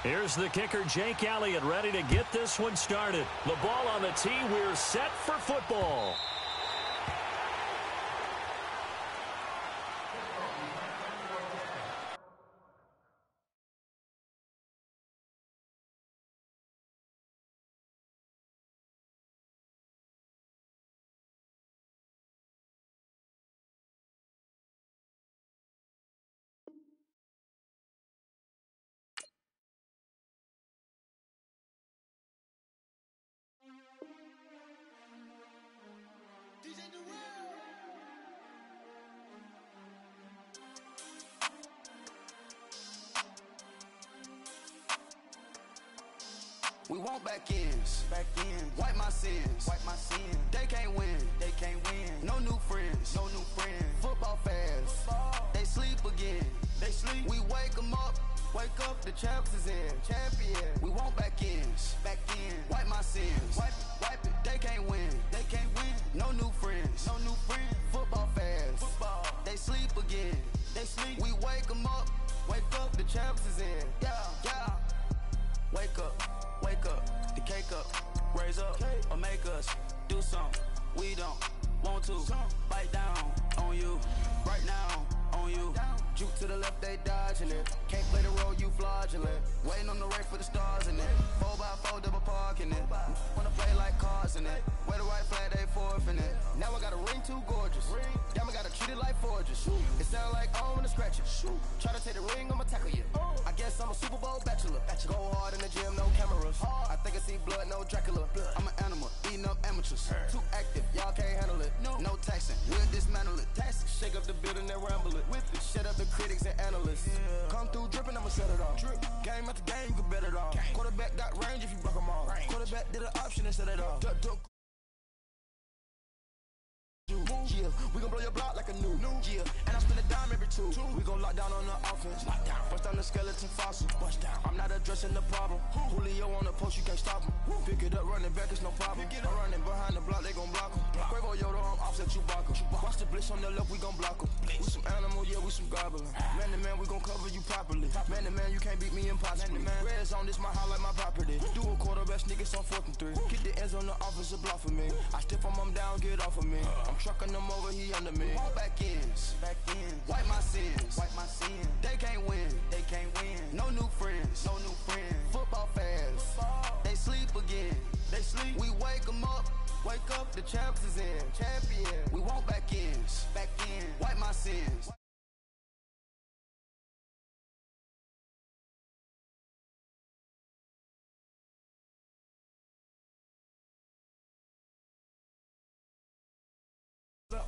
Here's the kicker, Jake Elliott, ready to get this one started. The ball on the tee. We're set for football. We want back ends, wipe my sins, They can't win, No new friends, Football fans, they sleep again, We wake them up, the champs is in, We want back ends, wipe my sins, wipe it. They can't win, No new friends, Football fans, they sleep again, We wake them up, the champs is in, yeah. Wake up, the cake up, raise up, or make us do something we don't want to. Bite down on you, right now on you. Juke to the left, they dodging it. Can't play the role, you fraudulent. Waiting on the race for the stars in it. 4x4 double parking it. Wanna play like cars in it. Wear the white flag, they forfeiting it. Now I got a ring too gorgeous. Damn, I gotta treat it like forges. It sound like I wanna scratch it. Try to take the ring, I'ma tackle you. I guess I'm a Super Bowl bachelor. Go hard in the gym, no cameras. I think I see blood, no Dracula. I'm an animal, eating up amateurs. Too active, y'all can't handle it. No taxing, we'll dismantle it. Shake up the building and ramble it. Shut up the critics and analysts. Come through dripping, I'ma set it off. Game after game, you can bet it off. Quarterback got range if you block them all. Quarterback did an option and set it off. Yeah, we gon' blow your block like a new yeah. And I spend a dime every two. We gon' lock down on the offense. Bust down the skeleton fossil. I'm not addressing the problem. Julio on the post, you can't stop him. Pick it up, running back, it's no problem. I'm running behind the block, they gon' block him. Quavo Yoda, I'm offset Chewbacca. Watch the blitz on the left, we gon' block him. We some animal, yeah, we some goblin. Man to man, we gon' cover you properly. Man to man, you can't beat me impossibly. Red zone, this my highlight, my property. Do a quarterback, niggas on 4th and 3. Get the ends on the offensive block for me. I stiff him down, get off of me. I'm trucking them over, he under me. All back ends, wipe my sins, They can't win, No new friends, Football fans, they sleep again, We wake them up, the champs is in, We want back ends, wipe my sins.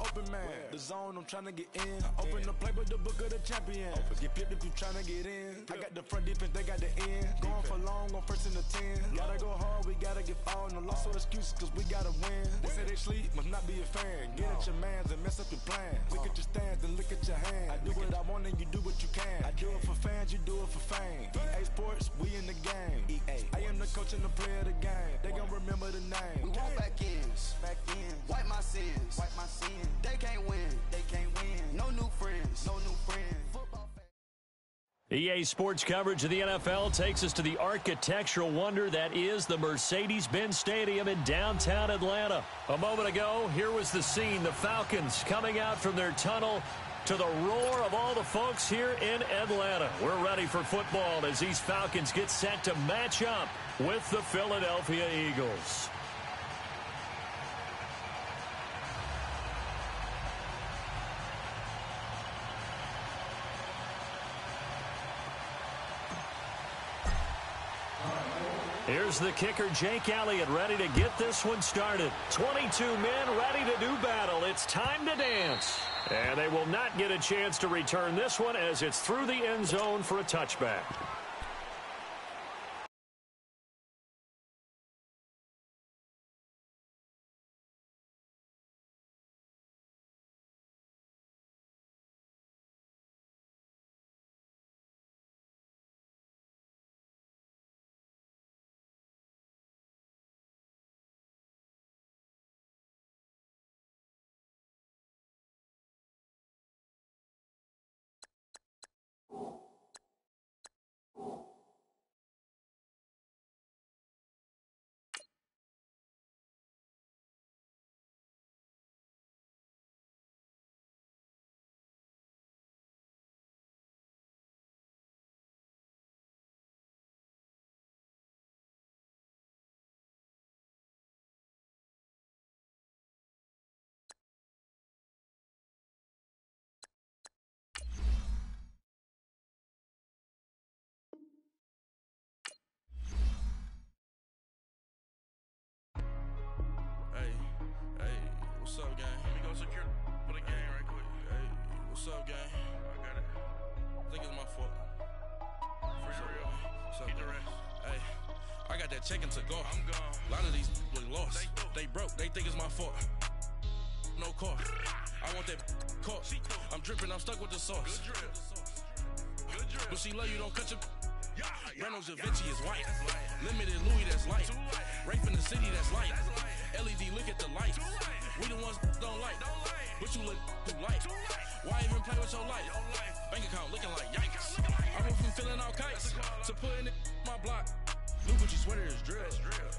Open man, the zone, I'm tryna get in. Open the play, but the book of the champion. Get flipped if you tryna get in. I got the front defense, they got the end. Going for long on 1st and the 10. Gotta go hard, we gotta get fouled. No loss or excuses, cause we gotta win. They say they sleep, must not be a fan. Get at your mans and mess up your plans. Look at your stands and look at your hands. I do what I want and you do what you can. I do it for fans, you do it for fame. EA Sports, we in the game. I am the coach and the player of the game. They gon' remember the name. We want back ends, wipe my sins, They can't win, No new friends, Football fans. EA Sports coverage of the NFL takes us to the architectural wonder that is the Mercedes-Benz Stadium in downtown Atlanta. A moment ago, here was the scene. The Falcons coming out from their tunnel to the roar of all the folks here in Atlanta. We're ready for football as these Falcons get set to match up with the Philadelphia Eagles. Here's the kicker, Jake Elliott, ready to get this one started. 22 men ready to do battle. It's time to dance. And they will not get a chance to return this one as it's through the end zone for a touchback. think it's my fault. Keep the rest. Hey, I got that check and took off. I'm gone. A lot of these look lost. They broke. They think it's my fault. No car. I want that car. I'm dripping. I'm stuck with the sauce. Good drip. Good drip. But she love you. Don't cut your. Reynolds Da Vinci is white. Limited Louis, that's light. Rape in the city, that's light. LED, look at the lights. We the ones don't like. But you look too light. Why even play with your life? Bank account looking like yikes. I went from filling out kites to putting it in my block. Blue Gucci sweater is drill.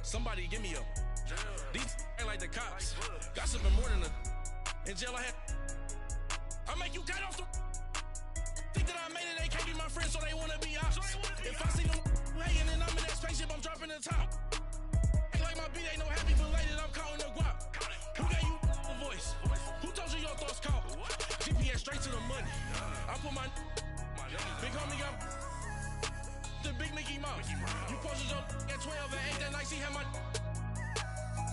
Somebody give me a. These ain't like the cops. Gossiping more than a. In jail I had. I make you cut off the. Think that I made it, they can't be my friends, so they wanna be ops. If I see them hanging and I'm in that spaceship, I'm dropping the top. Ain't like my beat ain't no happy belated, I'm counting the guap. Who gave you a voice? Who told you your thoughts count? GPS straight to the money. I put my big homie got the big Mickey Mouse. You posted your at 12 and 8 that night, she had my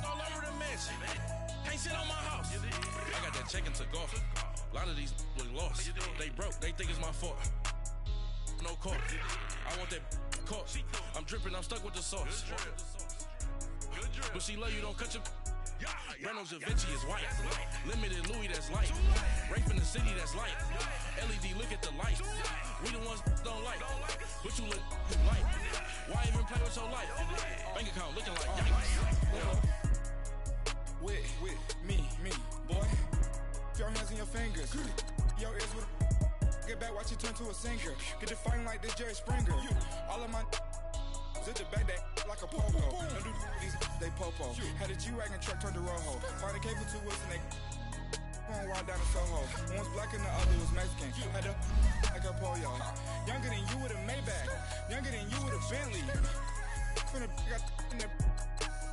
all over the mansion. Can't sit on my house. I got that check and took off. A lot of these look lost. They broke. They think it's my fault. No car. I want that car. I'm dripping. I'm stuck with the sauce. But she love you. Don't cut your. Reynolds Da Vinci is white. Limited Louis, that's light. Rape in the city, that's light. LED, look at the lights. We the ones don't like. But you look too light. Why even play with your life? Bank account looking like yikes. With me, boy. Your hands in your fingers. Your ears with get back, watch you turn to a singer. Get it fighting like this Jerry Springer. All of my sit the back that like a pogo. Don't do these they popo. Had a G-Wagon truck turned to Rojo. Find a cable 2 wheels and they going wild down in Soho. One was black and the other was Mexican. Had a like a pollo. Younger than you with a Maybach. Younger than you with a Bentley. Finna got in the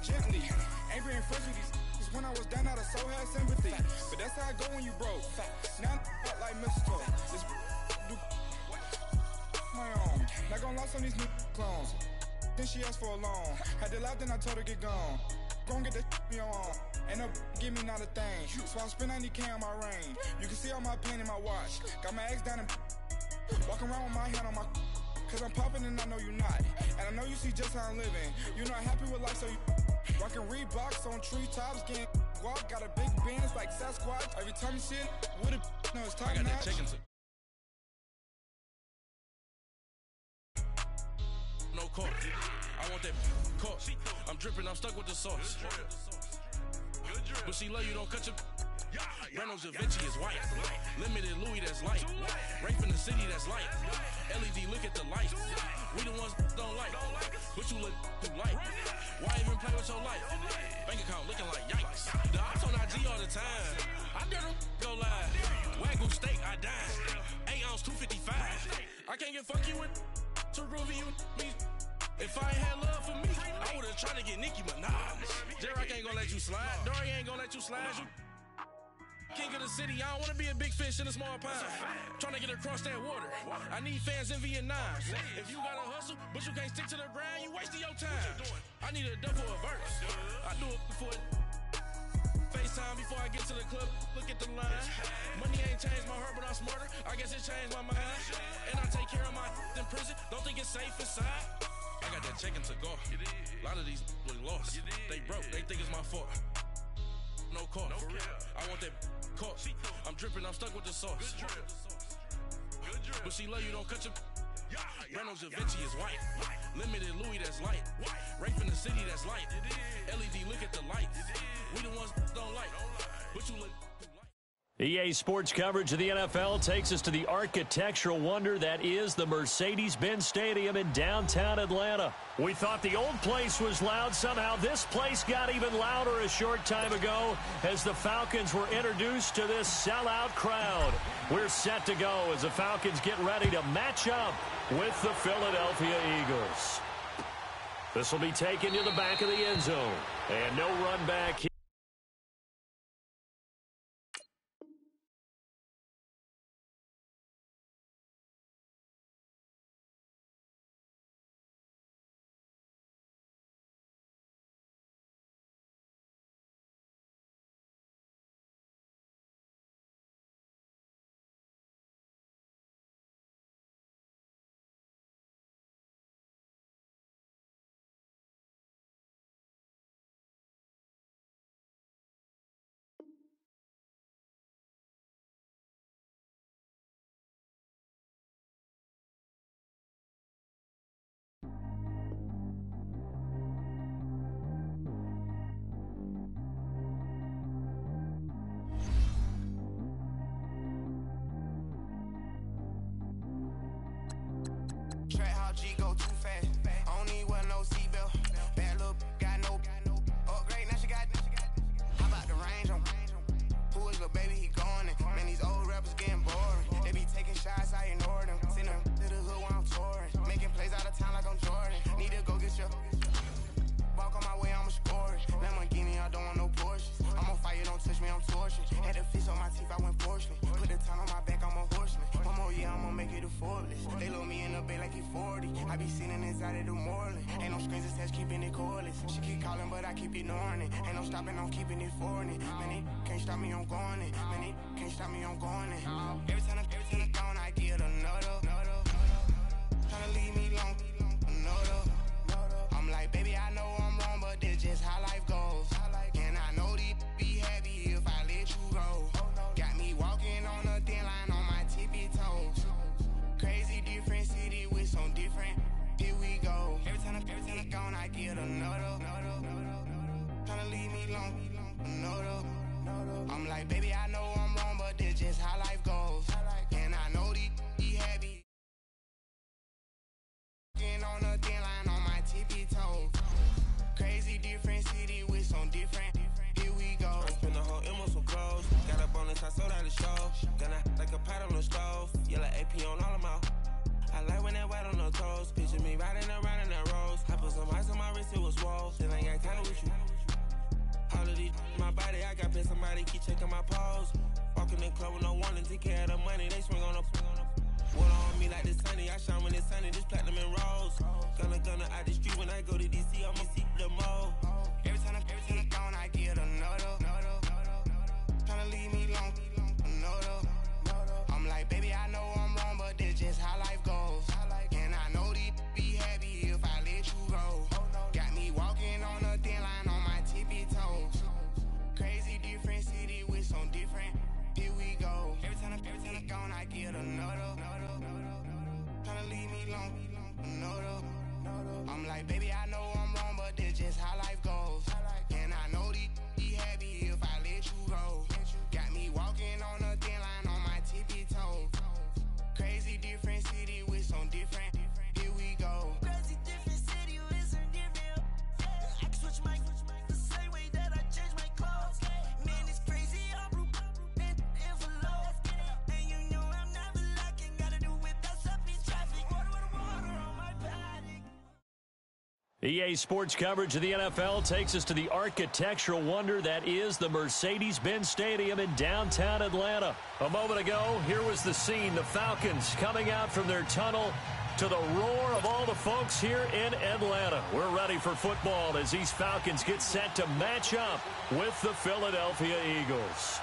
gently. Ain't being friends with these. When I was down out of soul had sympathy. But that's how I go when you broke. Now I'm like mistletoe. This do my own. Not gonna lost on these new clones. Then she asked for a loan. Had to laugh, then I told her get gone. Gon' get that me on. Ain't no give me not a thing. So I spend 90K on my range. You can see all my pain in my watch. Got my ex down and walking around with my hand on my. Cause I'm popping and I know you not. And I know you see just how I'm living. You're not happy with life, so you rockin' Reeboks on treetops, getting walk, got a big Benz like Sasquatch. Every time you see it, with a no, it's top I got notch. that chicken. No car. I want that car. I'm dripping. I'm stuck with the sauce. But she love you. Don't cut your. Reynolds Da Vinci is white. Limited Louis, that's light. Rape in the city, that's light. LED, look at the lights. We the ones don't like. But you look too light. Why even play with your life? Bank account looking like yikes. The ops on IG all the time. I dare them go live. Wagyu steak, I dine. 8 ounce, 255. I can't get funky with too groovy you me. If I ain't had love for me, I would've tried to get Nicki Minaj. J-Rock ain't gonna let you slide. Dory ain't gonna let you slide. You king of the city, I don't wanna be a big fish in a small pond. Trying to get across that water. I need fans in Vietnam. If you gotta hustle, but you can't stick to the grind, you wasting your time. I need a double a verse. I do it before FaceTime before I get to the club. Look at the line. Money ain't changed my heart, but I'm smarter. I guess it changed my mind. And I take care of my in prison. Don't think it's safe inside. I got that check and took off. A lot of these look lost. They broke. They think it's my fault. No car. For real. I want that car. I'm dripping. I'm stuck with the sauce. But she love you. Don't cut your. Reynolds Da Vinci is white. Limited Louis, that's light. Rape in the city, that's light. LED, look at the lights. We the ones don't like. But you look too light. EA Sports coverage of the NFL takes us to the architectural wonder that is the Mercedes-Benz Stadium in downtown Atlanta. We thought the old place was loud. Somehow this place got even louder a short time ago as the Falcons were introduced to this sellout crowd. We're set to go as the Falcons get ready to match up with the Philadelphia Eagles. This will be taken to the back of the end zone. And no run back here. Forbes. They load me in the bay like he 40. I be sitting inside of the Moreland. Ain't no strings attached, keeping it cordless. She keep calling, but I keep ignoring it. Ain't no stopping, I'm keeping it foreign. Man, they can't stop me, I'm going it. Man, they can't stop me, I'm going it. Every time I gone, I get another. Tryna leave me long, another. I'm like, baby, I know I'm wrong, but that's just how life goes. And I know these be happy if I let you go. Got me walking on a thin line on my tippy toes. Crazy different city with some different. Here we go. Every time I gone, I get another. Tryna leave me long, another. I'm like, baby, I know I'm wrong, but that's just how life goes. And I know these be happy. On a thin line on my tippy toes. Crazy different city with some different. Here we go. I spent the whole M on some clothes. Got up on the top, sold out the show. Gonna like a pot on the stove. Yellow AP on all of my. I like when that white on the toes. Picture me riding around in that rose. I put some ice on my wrist, it was swole. Then I got tired with you. All of these my body, I got paid somebody keep checking my pose. Walking in club with no warning, take care of the money. They swing on the. Water on me like the sunny, I shine when it's sunny, this platinum and rose. Gonna out the street when I go to DC, I'ma see the mode. Every time I gone, I get another. Tryna leave me long, another. I'm like, baby, I know I'm wrong, but that's just how life goes. And I know these be happy if I let you go. Got me walking on a thin line on my tippy toes. Crazy different city with some different. Here we go. Every time I gone, I get another. Tryna leave me long, another. I'm like, baby, I know I'm wrong, but that's just how life goes. And I know these be happy if I let you go. Got me walking on a thin line on my tippy toes. Crazy different city with some different. Here we go. Crazy different city with some different. I can switch my the same way that I change my clothes. Man, it's crazy, I'm blue and envelope. And you know I'm never lacking. Gotta do it, that's up in traffic. Water on my paddock. EA Sports coverage of the NFL takes us to the architectural wonder that is the Mercedes-Benz Stadium in downtown Atlanta. A moment ago, here was the scene. The Falcons coming out from their tunnel to the roar of all the folks here in Atlanta. We're ready for football as these Falcons get set to match up with the Philadelphia Eagles.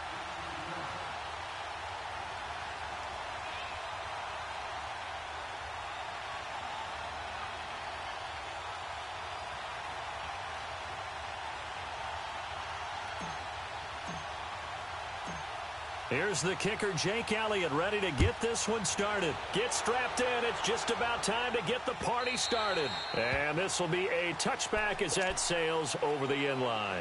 Here's the kicker, Jake Elliott, ready to get this one started. Get strapped in. It's just about time to get the party started. And this will be a touchback as that sails over the end line.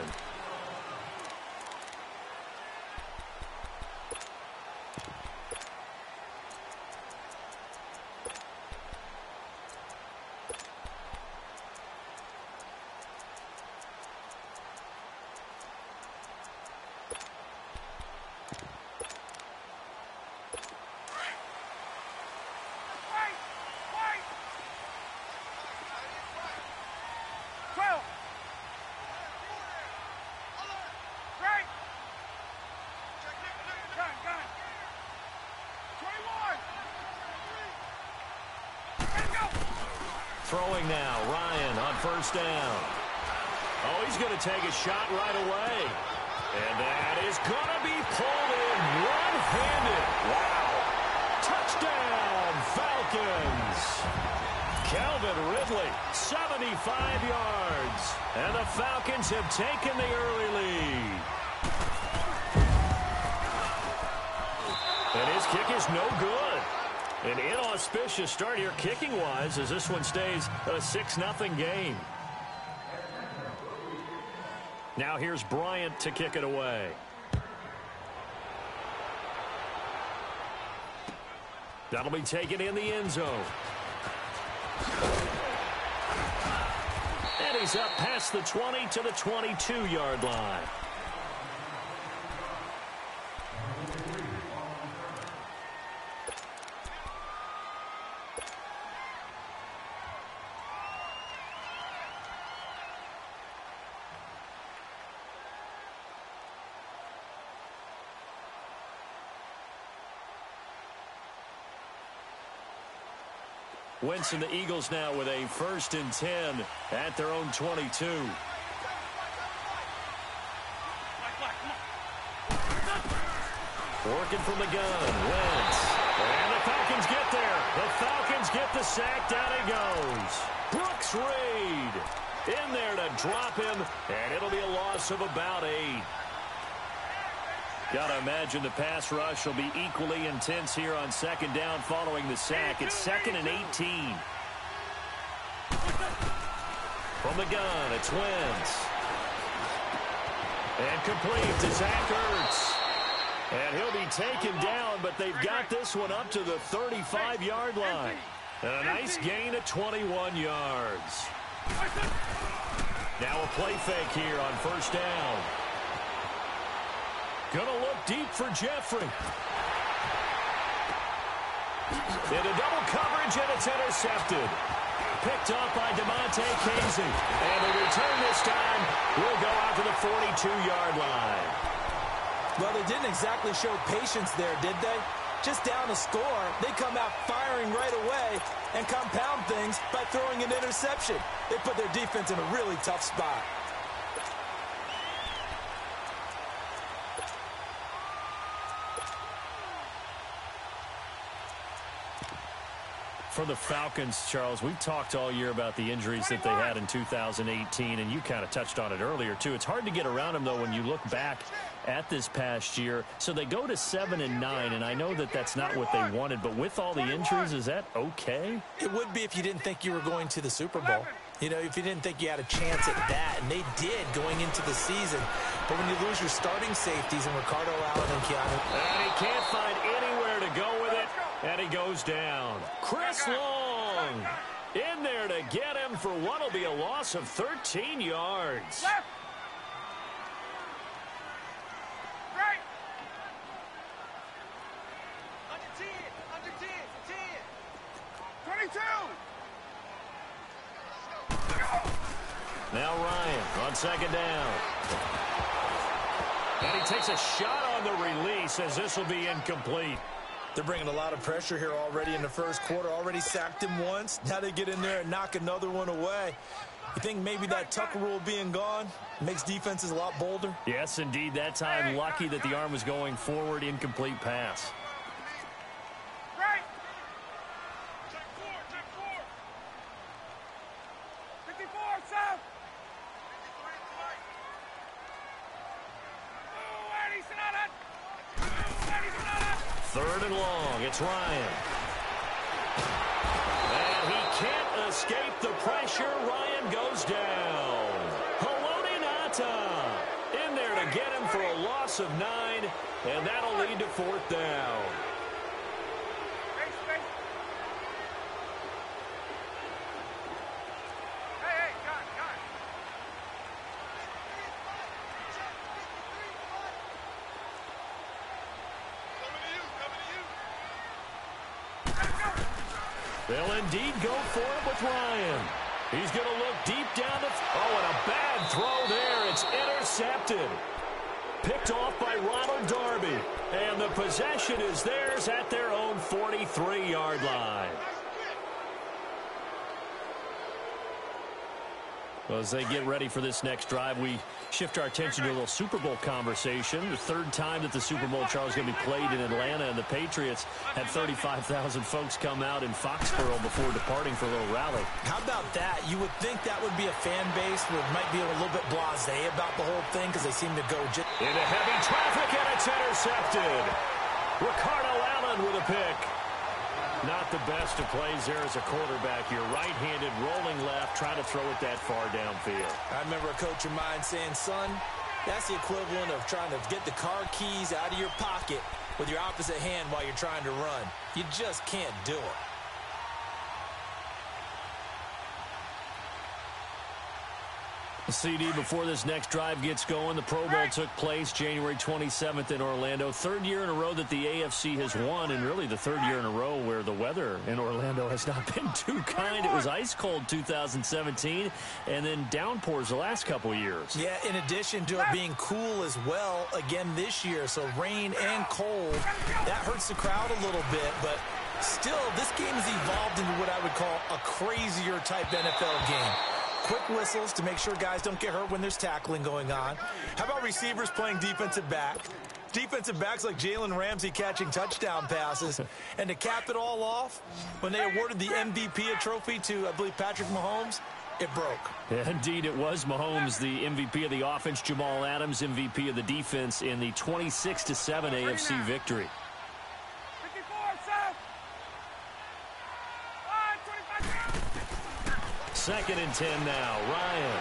Throwing now, Ryan on first down. Oh, he's going to take a shot right away. And that is going to be pulled in one-handed. Wow. Touchdown, Falcons. Calvin Ridley, 75 yards. And the Falcons have taken the early lead. And his kick is no good. An inauspicious start here kicking-wise as this one stays a 6-0 game. Now here's Bryant to kick it away. That'll be taken in the end zone. And he's up past the 20 to the 22-yard line. Wentz and the Eagles now with a 1st and 10 at their own 22. Working from the gun, Wentz. And the Falcons get there. The Falcons get the sack. Down he goes. Brooks Reed in there to drop him, and it'll be a loss of about 8. Gotta imagine the pass rush will be equally intense here on 2nd down following the sack. It's 2nd and 18. From the gun, it's Wentz. And complete to Zach Ertz. And he'll be taken down, but they've got this one up to the 35-yard line. And a nice gain of 21 yards. Now a play fake here on 1st down. Gonna look deep for Jeffrey. Into double coverage, and it's intercepted. Picked up by DeMonte Casey. And the return this time will go out to the 42-yard line. Well, they didn't exactly show patience there, did they? Just down a score, they come out firing right away and compound things by throwing an interception. They put their defense in a really tough spot. For the Falcons, Charles, we've talked all year about the injuries that they had in 2018, and you kind of touched on it earlier, too. It's hard to get around them, though, when you look back at this past year. So they go to 7 and 9, and I know that that's not what they wanted, but with all the injuries, is that okay? It would be if you didn't think you were going to the Super Bowl. You know, if you didn't think you had a chance at that, and they did going into the season. But when you lose your starting safeties in Ricardo Allen and Keanu. And he can't find anywhere to go with it, and he goes down. Chris Long in there to get him for what will be a loss of 13 yards. Left. Right. Under 10, under 10, 10. 22. Now Ryan on 2nd down. And he takes a shot on the release as this will be incomplete. They're bringing a lot of pressure here already in the first quarter. Already sacked him once. Now they get in there and knock another one away. You think maybe that Tucker rule being gone makes defenses a lot bolder? Yes, indeed. That time, lucky that the arm was going forward. Incomplete pass. Right. Check 4. 54, south. Third and long. It's Ryan. And he can't escape the pressure. Ryan goes down. Haloti Ngata in there to get him for a loss of 9, and that'll lead to 4th down. They'll indeed go for it with Ryan. He's going to look deep down the... Oh, and a bad throw there. It's intercepted. Picked off by Ronald Darby. And the possession is theirs at their own 43-yard line. Well, as they get ready for this next drive, we shift our attention to a little Super Bowl conversation. The 3rd time that the Super Bowl, Charles, is going to be played in Atlanta, and the Patriots had 35,000 folks come out in Foxborough before departing for a little rally. How about that? You would think that would be a fan base where it might be a little bit blasé about the whole thing because they seem to go just... Into heavy traffic, and it's intercepted. Ricardo Allen with a pick. Not the best of plays there as a quarterback. You're right-handed, rolling left, trying to throw it that far downfield. I remember a coach of mine saying, son, that's the equivalent of trying to get the car keys out of your pocket with your opposite hand while you're trying to run. You just can't do it. CD, before this next drive gets going, the Pro Bowl took place January 27th in Orlando. 3rd year in a row that the AFC has won, and really the 3rd year in a row where the weather in Orlando has not been too kind. It was ice cold 2017, and then downpours the last couple years. Yeah, in addition to it being cool as well again this year, so rain and cold, that hurts the crowd a little bit, but Still, this game has evolved into what I would call a crazier type NFL game. Quick whistles to make sure guys don't get hurt when there's tackling going on. How about receivers playing defensive back? Defensive backs like Jalen Ramsey catching touchdown passes. And to cap it all off, when they awarded the MVP trophy to, I believe, Patrick Mahomes, it broke. Yeah, indeed, it was Mahomes, the MVP of the offense. Jamal Adams, MVP of the defense in the 26-7 AFC victory. 54, South. 25 Second and 10 now. Ryan.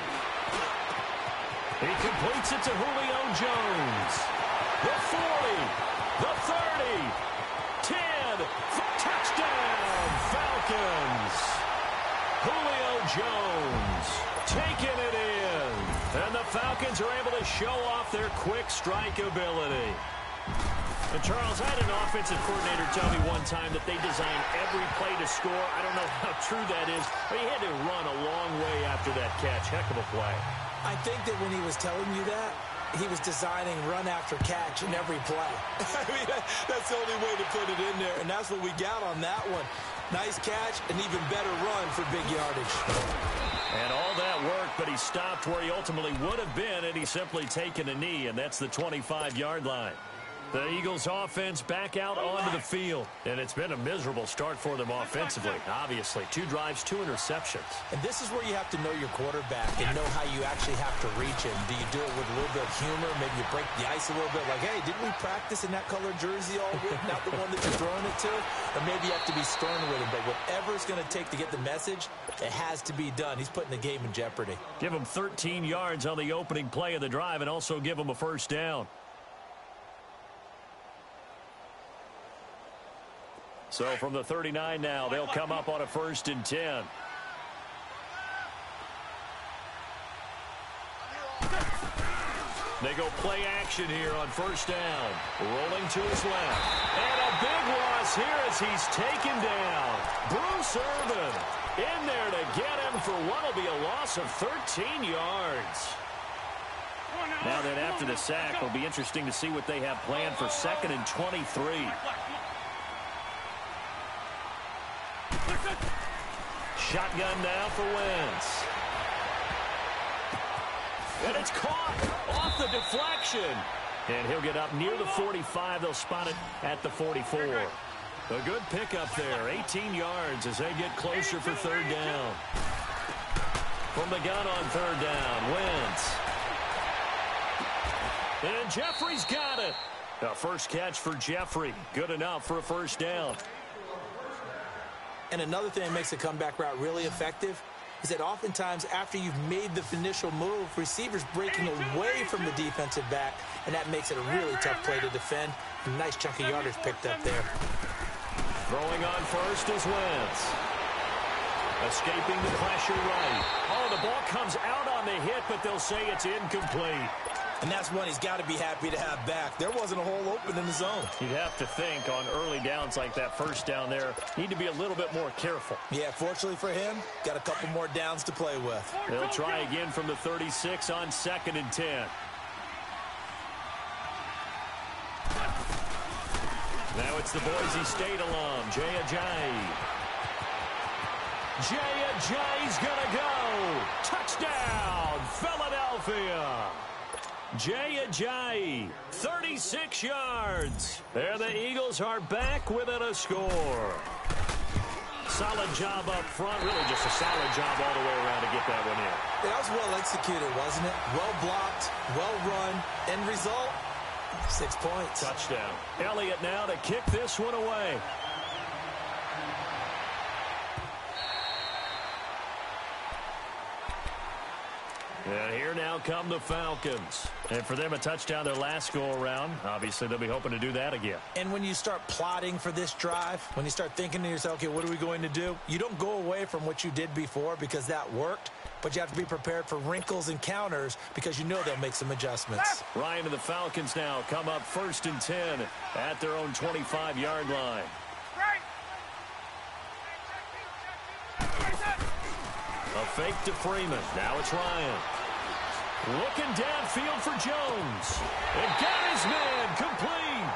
He completes it to Julio Jones. The 40, the 30, 10, touchdown, Falcons. Julio Jones taking it in. And the Falcons are able to show off their quick strike ability. And Charles, I had an offensive coordinator tell me one time that they design every play to score. I don't know how true that is, but he had to run a long way after that catch. Heck of a play. I think that when he was telling you that, he was designing run after catch in every play. I mean, that's the only way to put it in there, and that's what we got on that one. Nice catch, an even better run for big yardage. And all that work, but he stopped where he ultimately would have been, and he's simply taken a knee, and that's the 25-yard line. The Eagles offense back out onto the field, and it's been a miserable start for them offensively. Obviously, 2 drives, 2 interceptions. And this is where you have to know your quarterback and know how you actually have to reach him. Do you do it with a little bit of humor? Maybe you break the ice a little bit, like, hey, didn't we practice in that color jersey all week? Not the one that you're throwing it to? Or maybe you have to be stern with him. But whatever it's going to take to get the message, it has to be done. He's putting the game in jeopardy. Give him 13 yards on the opening play of the drive and also give him a first down. So from the 39 now, they'll come up on a 1st and 10. They go play action here on 1st down. Rolling to his left. And a big loss here as he's taken down. Bruce Irvin in there to get him for what will be a loss of 13 yards. Now then, after the sack, it'll be interesting to see what they have planned for 2nd and 23. Shotgun now for Wentz. And it's caught off the deflection. And he'll get up near the 45. They'll spot it at the 44. A good pickup there. 18 yards as they get closer for 3rd down. From the gun on 3rd down, Wentz. And Jeffrey's got it. A first catch for Jeffrey. Good enough for a 1st down. And another thing that makes a comeback route really effective is that oftentimes after you've made the initial move, receivers breaking away from the defensive back, and that makes it a really tough play to defend. A nice chunk of yardage picked up there. Throwing on first is Wentz. Escaping the pressure right. Oh, the ball comes out on the hit, but they'll say it's incomplete. And that's one he's got to be happy to have back. There wasn't a hole open in the zone. You'd have to think on early downs like that 1st down there, need to be a little bit more careful. Yeah, fortunately for him, got a couple more downs to play with. They'll try again from the 36 on 2nd and 10. Now it's the Boise State alum, Jay Ajayi. Jay Ajayi's gonna go. Touchdown, Philadelphia. Jay Ajayi, 36 yards. There the Eagles are back within a score. Solid job up front. Really just a solid job all the way around to get that one in. That was well executed, wasn't it? Well blocked, well run. End result, 6 points. Touchdown. Elliott now to kick this one away. And here now come the Falcons. And for them, a touchdown their last go-around. Obviously, they'll be hoping to do that again. And when you start plotting for this drive, when you start thinking to yourself, okay, what are we going to do? You don't go away from what you did before because that worked, but you have to be prepared for wrinkles and counters because you know they'll make some adjustments. Ryan and the Falcons now come up 1st and 10 at their own 25-yard line. A fake to Freeman. Now it's Ryan. Looking downfield for Jones. And got his man complete.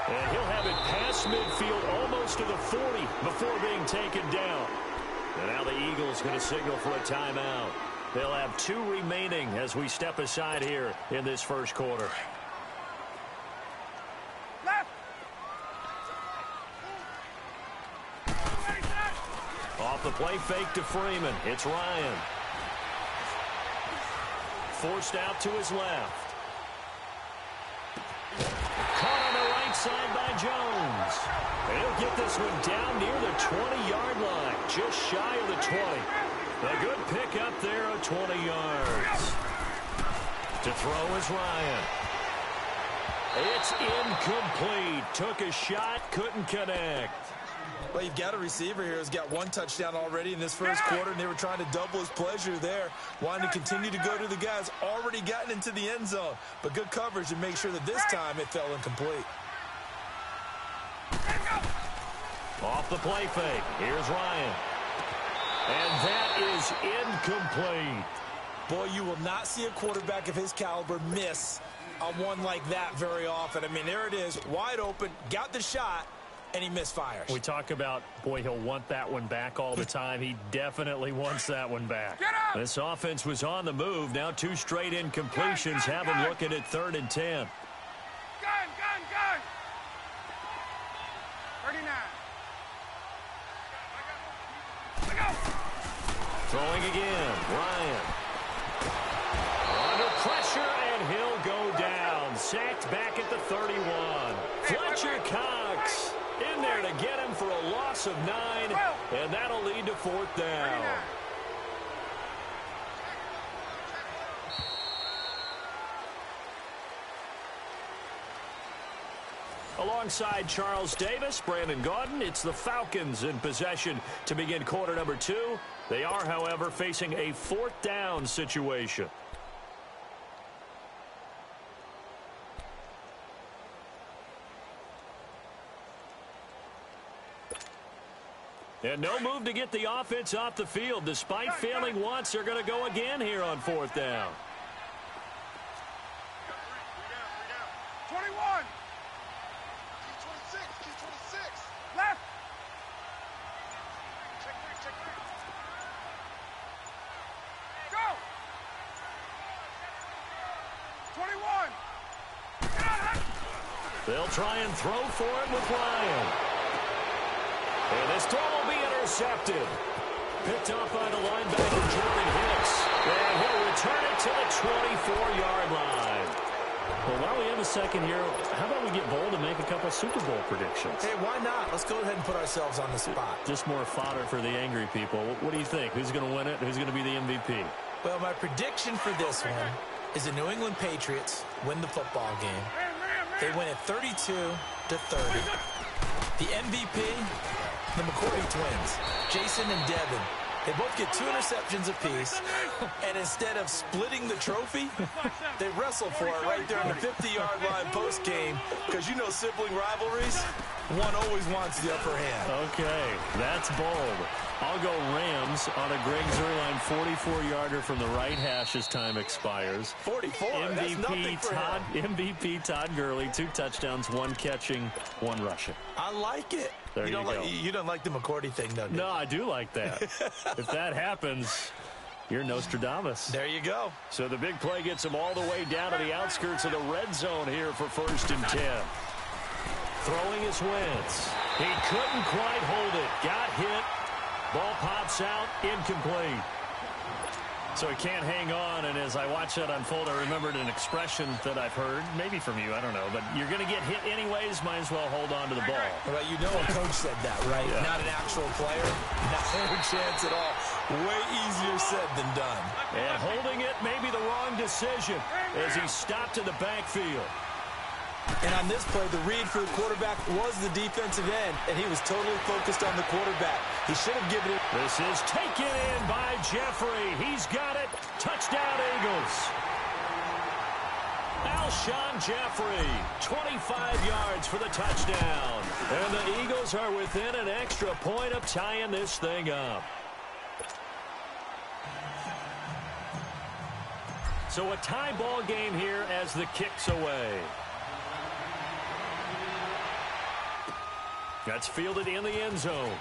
And he'll have it past midfield almost to the 40 before being taken down. And now the Eagles going to signal for a timeout. They'll have 2 remaining as we step aside here in this first quarter. Left. Off the play fake to Freeman. It's Ryan. Forced out to his left. Caught on the right side by Jones. And he'll get this one down near the 20-yard line, just shy of the 20. A good pick up there of 20 yards. To throw is Ryan. It's incomplete. Took a shot, couldn't connect. Well, you've got a receiver here who's got 1 touchdown already in this first quarter, and they were trying to double his pleasure there, wanting to continue to go to the guys already gotten into the end zone. But good coverage to make sure that this time it fell incomplete. Off the play fake. Here's Ryan. And that is incomplete. Boy, you will not see a quarterback of his caliber miss on one like that very often. I mean, there it is, wide open, got the shot, and he misfires. We talk about, boy, he'll want that one back all the time. He definitely wants that one back. This offense was on the move. Now 2 straight incompletions have him looking at 3rd and 10. Gun. 39. Throwing again, Ryan. Under pressure, and he'll go down. Sacked back at the 31. Fletcher Cox in there to get him for a loss of 9, and that'll lead to 4th down. Alongside Charles Davis, Brandon Gaudin, it's the Falcons in possession to begin quarter number 2. They are, however, facing a 4th down situation. And no move to get the offense off the field. Despite failing once, they're going to go again here on 4th down. 21. Left. Check 3. Go. 21. They'll try and throw for it with Ryan. And this throw will be intercepted. Picked off by the linebacker, Jordan Hicks. And he'll return it to the 24-yard line. Well, while we have a second here, how about we get bold and make a couple Super Bowl predictions? Hey, why not? Let's go ahead and put ourselves on the spot. Just more fodder for the angry people. What do you think? Who's going to win it? Who's going to be the MVP? Well, my prediction for this one is the New England Patriots win the football game. They win it 32-30. The MVP, the McCourty twins, Jason and Devin. They both get 2 interceptions apiece, and instead of splitting the trophy, they wrestle for it right there on the 50-yard line post-game, because you know sibling rivalries, one always wants the upper hand. Okay, that's bold. I'll go Rams on a Greg Zuerlein 44-yarder from the right hash as time expires. 44, that's nothing for him. MVP Todd Gurley, 2 touchdowns, 1 catching, 1 rushing. I like it. There you go. You don't like the McCourty thing, though, do you? No, I do like that. If that happens, you're Nostradamus. There you go. So the big play gets him all the way down to the outskirts of the red zone here for 1st and 10. Throwing is Wentz. He couldn't quite hold it. Got hit. Ball pops out. Incomplete. So he can't hang on, and as I watch that unfold, I remembered an expression that I've heard, maybe from you, I don't know, but you're going to get hit anyways, might as well hold on to the ball. Well, you know a coach said that, right? Yeah. Not an actual player. Not a chance at all. Way easier said than done. And holding it may be the wrong decision as he stopped in the backfield. And on this play, the read for the quarterback was the defensive end, and he was totally focused on the quarterback. He should have given it. This is taken in by Jeffrey. He's got it. Touchdown, Eagles. Alshon Jeffrey, 25 yards for the touchdown. And the Eagles are within an extra point of tying this thing up. So a tie ball game here as the kick's away. That's fielded in the end zone.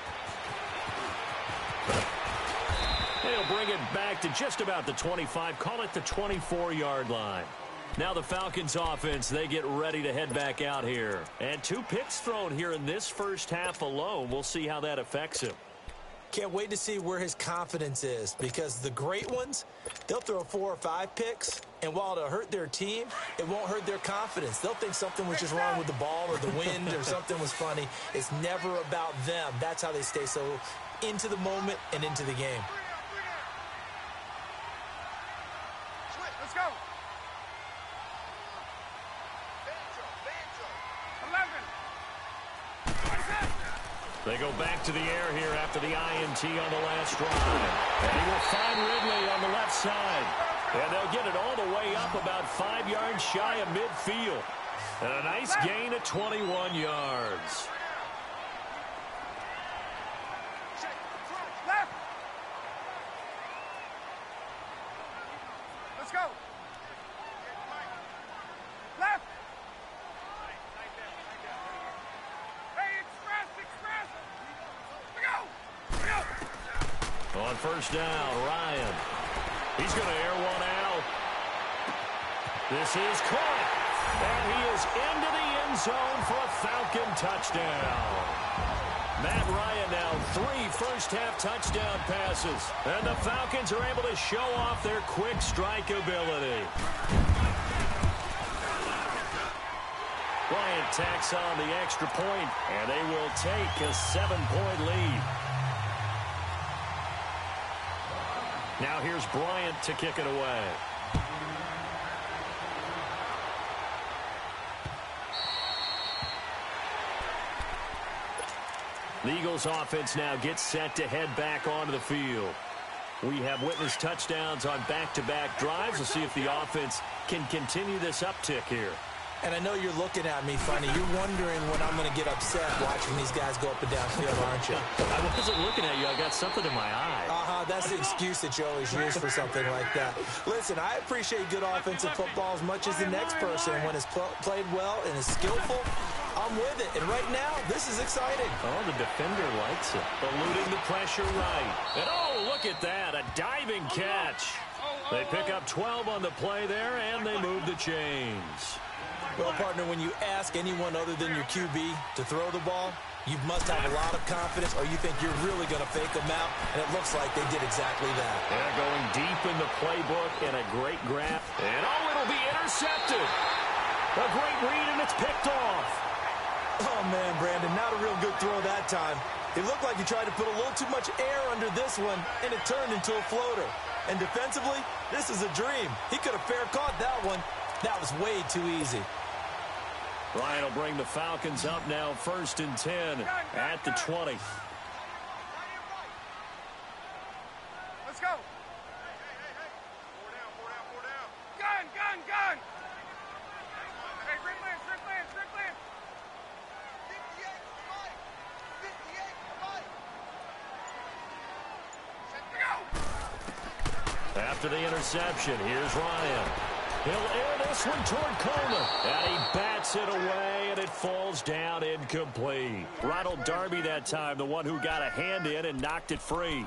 He'll bring it back to just about the 25. Call it the 24-yard line. Now the Falcons offense, they get ready to head back out here. And 2 picks thrown here in this first half alone. We'll see how that affects him. Can't wait to see where his confidence is, because the great ones, they'll throw 4 or 5 picks, and while it'll hurt their team, it won't hurt their confidence. They'll think something was just wrong with the ball or the wind or something was funny. It's never about them. That's how they stay so into the moment and into the game. Switch, let's go. 11. They go back to the air here after the INT on the last drive. And he will find Ridley on the left side. And they'll get it all the way up about 5 yards shy of midfield. And a nice gain of 21 yards. Left. Let's go. Left. Hey, express. Go. On first down, Ryan. He's going to air one out. This is caught. And he is into the end zone for a Falcon touchdown. Matt Ryan now 3 first-half touchdown passes. And the Falcons are able to show off their quick strike ability. Bryant tacks on the extra point, and they will take a 7-point lead. Now here's Bryant to kick it away. The Eagles offense now gets set to head back onto the field. We have witnessed touchdowns on back-to-back drives. We'll see if the offense can continue this uptick here. And I know you're looking at me funny. You're wondering when I'm going to get upset watching these guys go up and down field, aren't you? I wasn't looking at you. I got something in my eye. That's the excuse that you always use for something like that. Listen, I appreciate good offensive football as much as the next person. When it's played well and is skillful, I'm with it. And right now, this is exciting. Oh, the defender likes it. Eluding the pressure right. And oh, look at that. A diving catch. They pick up 12 on the play there, and they move the chains. Well, partner, when you ask anyone other than your QB to throw the ball, you must have a lot of confidence, or you think you're really going to fake them out, and it looks like they did exactly that. They're going deep in the playbook, and a great grab. And oh, it'll be intercepted. A great read, and it's picked off. Oh, man, Brandon, not a real good throw that time. It looked like he tried to put a little too much air under this one, and it turned into a floater. And defensively, this is a dream. He could have fair caught that one. That was way too easy. Ryan will bring the Falcons up now, 1st and 10 at the 20. Let's go. Gun. Hey, Strickland. 58, After the interception, here's Ryan. He'll air this one toward Coleman. And he bats it away, and it falls down incomplete. Ronald Darby that time, the one who got a hand in and knocked it free.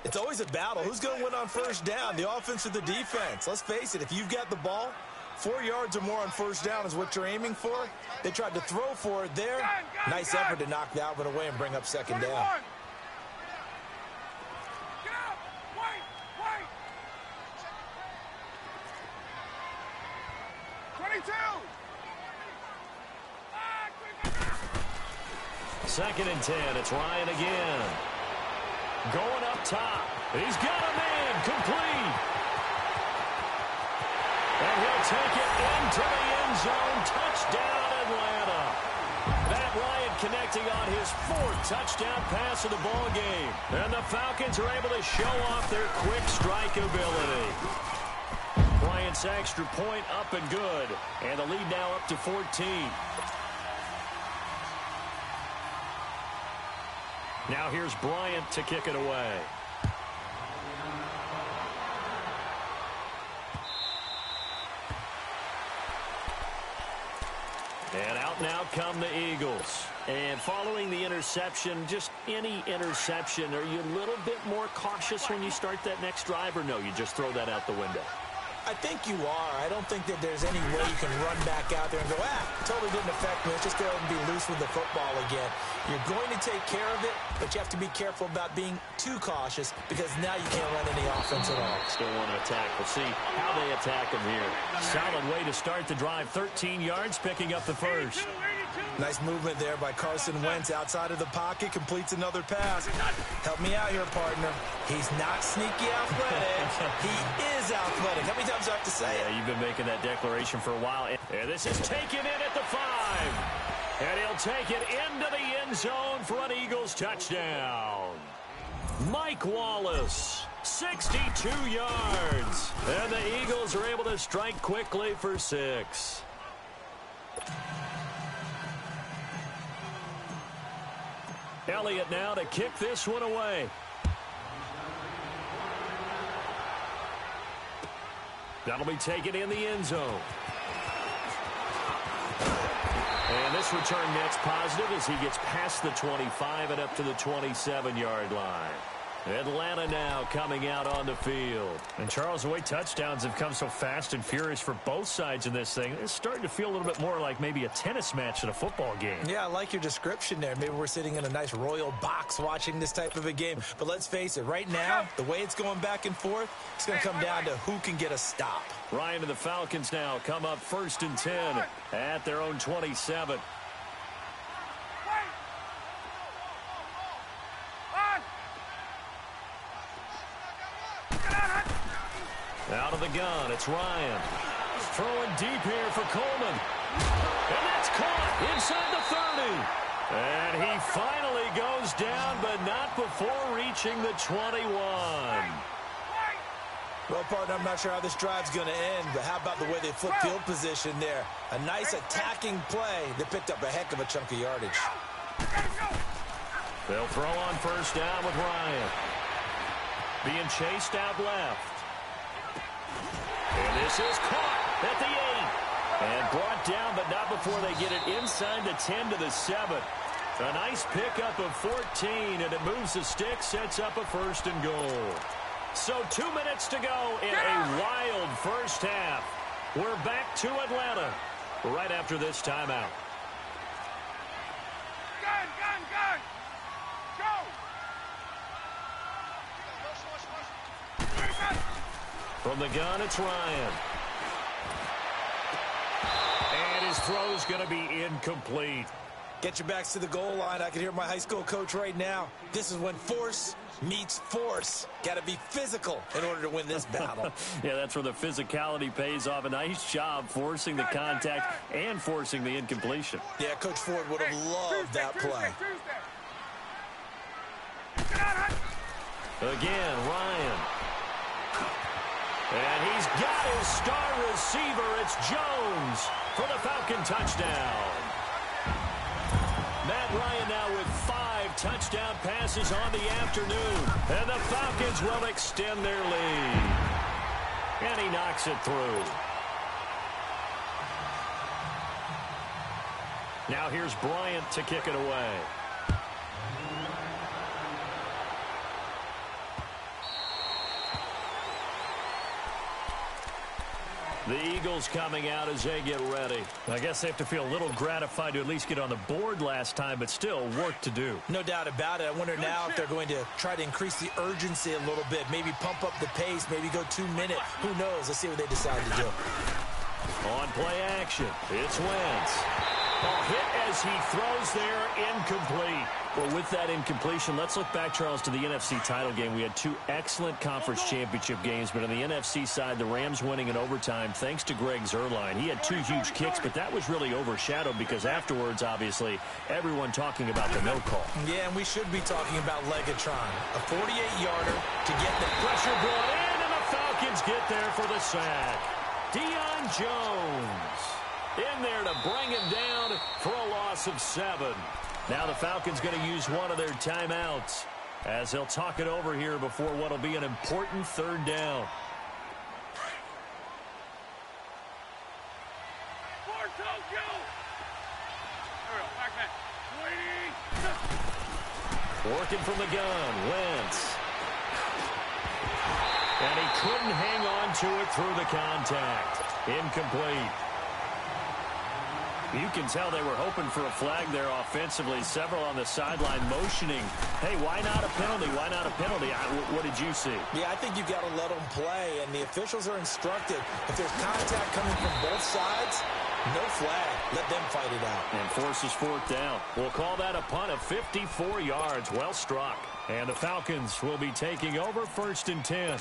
It's always a battle. Who's going to win on first down, the offense or the defense? Let's face it, if you've got the ball, 4 yards or more on first down is what you're aiming for. They tried to throw for it there. Nice effort to knock that one away and bring up second down. 21. Get up. Wait. 22. 2nd and 10. It's Ryan again. Going up top. He's got a man complete. And he'll take it into the end zone. Touchdown, Atlanta. Matt Ryan connecting on his 4th touchdown pass of the ball game. And the Falcons are able to show off their quick strike ability. Bryant's extra point up and good. And the lead now up to 14. Now here's Bryant to kick it away. And out now come the Eagles. And following the interception, just any interception, are you a little bit more cautious when you start that next drive, or no, you just throw that out the window? I think you are. I don't think that there's any way you can run back out there and go, totally didn't affect me. Let's just go ahead and be loose with the football again. You're going to take care of it, but you have to be careful about being too cautious because now you can't run any offense at all. Still want to attack. We'll see how they attack him here. Solid way to start the drive. 13 yards, picking up the first. Nice movement there by Carson Wentz outside of the pocket, completes another pass. Help me out here, partner. He's not sneaky athletic. He is athletic. How many times do I have to say it? Yeah, you've been making that declaration for a while. And this is taken in at the 5. And he'll take it into the end zone for an Eagles touchdown. Mike Wallace, 62 yards. And the Eagles are able to strike quickly for 6. Elliott now to kick this one away. That'll be taken in the end zone. And this return net's positive as he gets past the 25 and up to the 27-yard line. Atlanta now coming out on the field. And Charles, the way touchdowns have come so fast and furious for both sides in this thing, it's starting to feel a little bit more like maybe a tennis match than a football game. Yeah, I like your description there. Maybe we're sitting in a nice royal box watching this type of a game. But let's face it, right now, the way it's going back and forth, it's going to come down to who can get a stop. Ryan and the Falcons now come up 1st and 10 at their own 27. Out of the gun, it's Ryan. Throwing deep here for Coleman. And that's caught inside the 30. And he finally goes down, but not before reaching the 21. Well, partner, I'm not sure how this drive's going to end, but how about the way they flip field position there? A nice attacking play that picked up a heck of a chunk of yardage. They'll throw on 1st down with Ryan. Being chased out left. And this is caught at the 8. And brought down, but not before they get it inside the 10 to the 7. A nice pickup of 14, and it moves the stick, sets up a 1st and goal. So 2 minutes to go in a wild first half. We're back to Atlanta right after this timeout. Gun, gun, gun! Go! From the gun, it's Ryan. And his throw's going to be incomplete. Get your backs to the goal line. I can hear my high school coach right now. This is when force meets force. Got to be physical in order to win this battle. Yeah, that's where the physicality pays off. A nice job forcing the contact and forcing the incompletion. Yeah, Coach Ford would have loved that play. Again, Ryan. And he's got his star receiver. It's Jones for the Falcon touchdown. Matt Ryan now with 5 touchdown passes on the afternoon. And the Falcons will extend their lead. And he knocks it through. Now here's Bryant to kick it away. The Eagles coming out as they get ready. I guess they have to feel a little gratified to at least get on the board last time, but still work to do. No doubt about it. I wonder now if they're going to try to increase the urgency a little bit, maybe pump up the pace, maybe go 2 minute. Who knows? Let's see what they decide to do. On play action, it's Wentz. A hit as he throws there, incomplete. Well, with that incompletion, let's look back, Charles, to the NFC title game. We had 2 excellent conference championship games, but on the NFC side, the Rams winning in overtime thanks to Greg Zuerlein. He had 2 huge kicks, but that was really overshadowed because afterwards, obviously, everyone talking about the no call. Yeah, and we should be talking about Legatron. A 48-yarder to get the pressure brought in, and the Falcons get there for the sack. Deion Jones in there to bring him down for a loss of 7. Now the Falcons going to use one of their timeouts as they'll talk it over here before what will be an important 3rd down. Working from the gun, Wentz. And he couldn't hang on to it through the contact. Incomplete. You can tell they were hoping for a flag there offensively. Several on the sideline motioning, hey, why not a penalty? Why not a penalty? What did you see? Yeah, I think you've got to let them play, and the officials are instructed. If there's contact coming from both sides, no flag. Let them fight it out. And forces fourth down. We'll call that a punt of 54 yards. Well struck. And the Falcons will be taking over 1st and 10.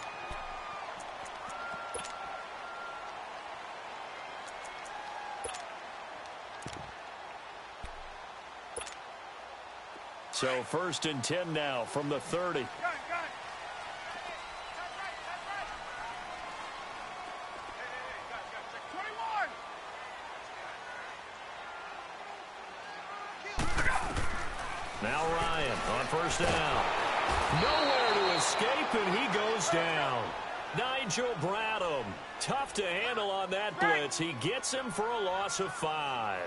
So 1st and 10 now from the 30. Gun. That's right. Hey, 21. Now Ryan on 1st down. Nowhere to escape, and he goes down. Nigel Bradham. Tough to handle on that blitz. He gets him for a loss of 5.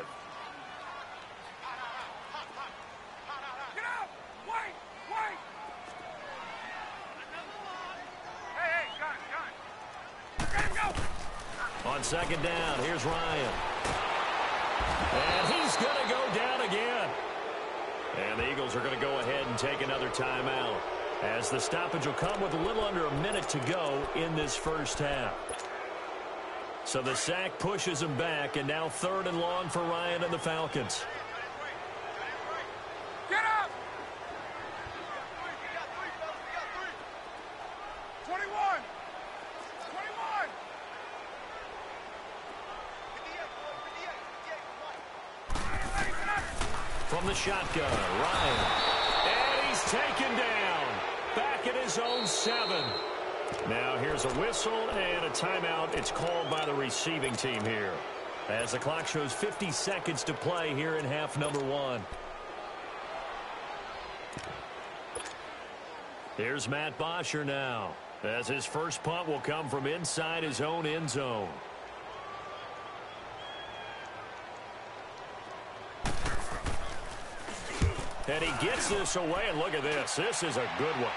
Get out! Wait! Hey, gun. Let him go! On 2nd down, here's Ryan. And he's going to go down again. And the Eagles are going to go ahead and take another timeout, as the stoppage will come with a little under a minute to go in this first half. So the sack pushes him back, and now 3rd and long for Ryan and the Falcons. Get up! 21! From the shotgun, Ryan. And he's taken down. Back at his own 7. Now here's a whistle and a timeout. It's called by the receiving team here, as the clock shows 50 seconds to play here in half number 1. Here's Matt Bosher now, as his first punt will come from inside his own end zone. And he gets this away, and look at this. This is a good one.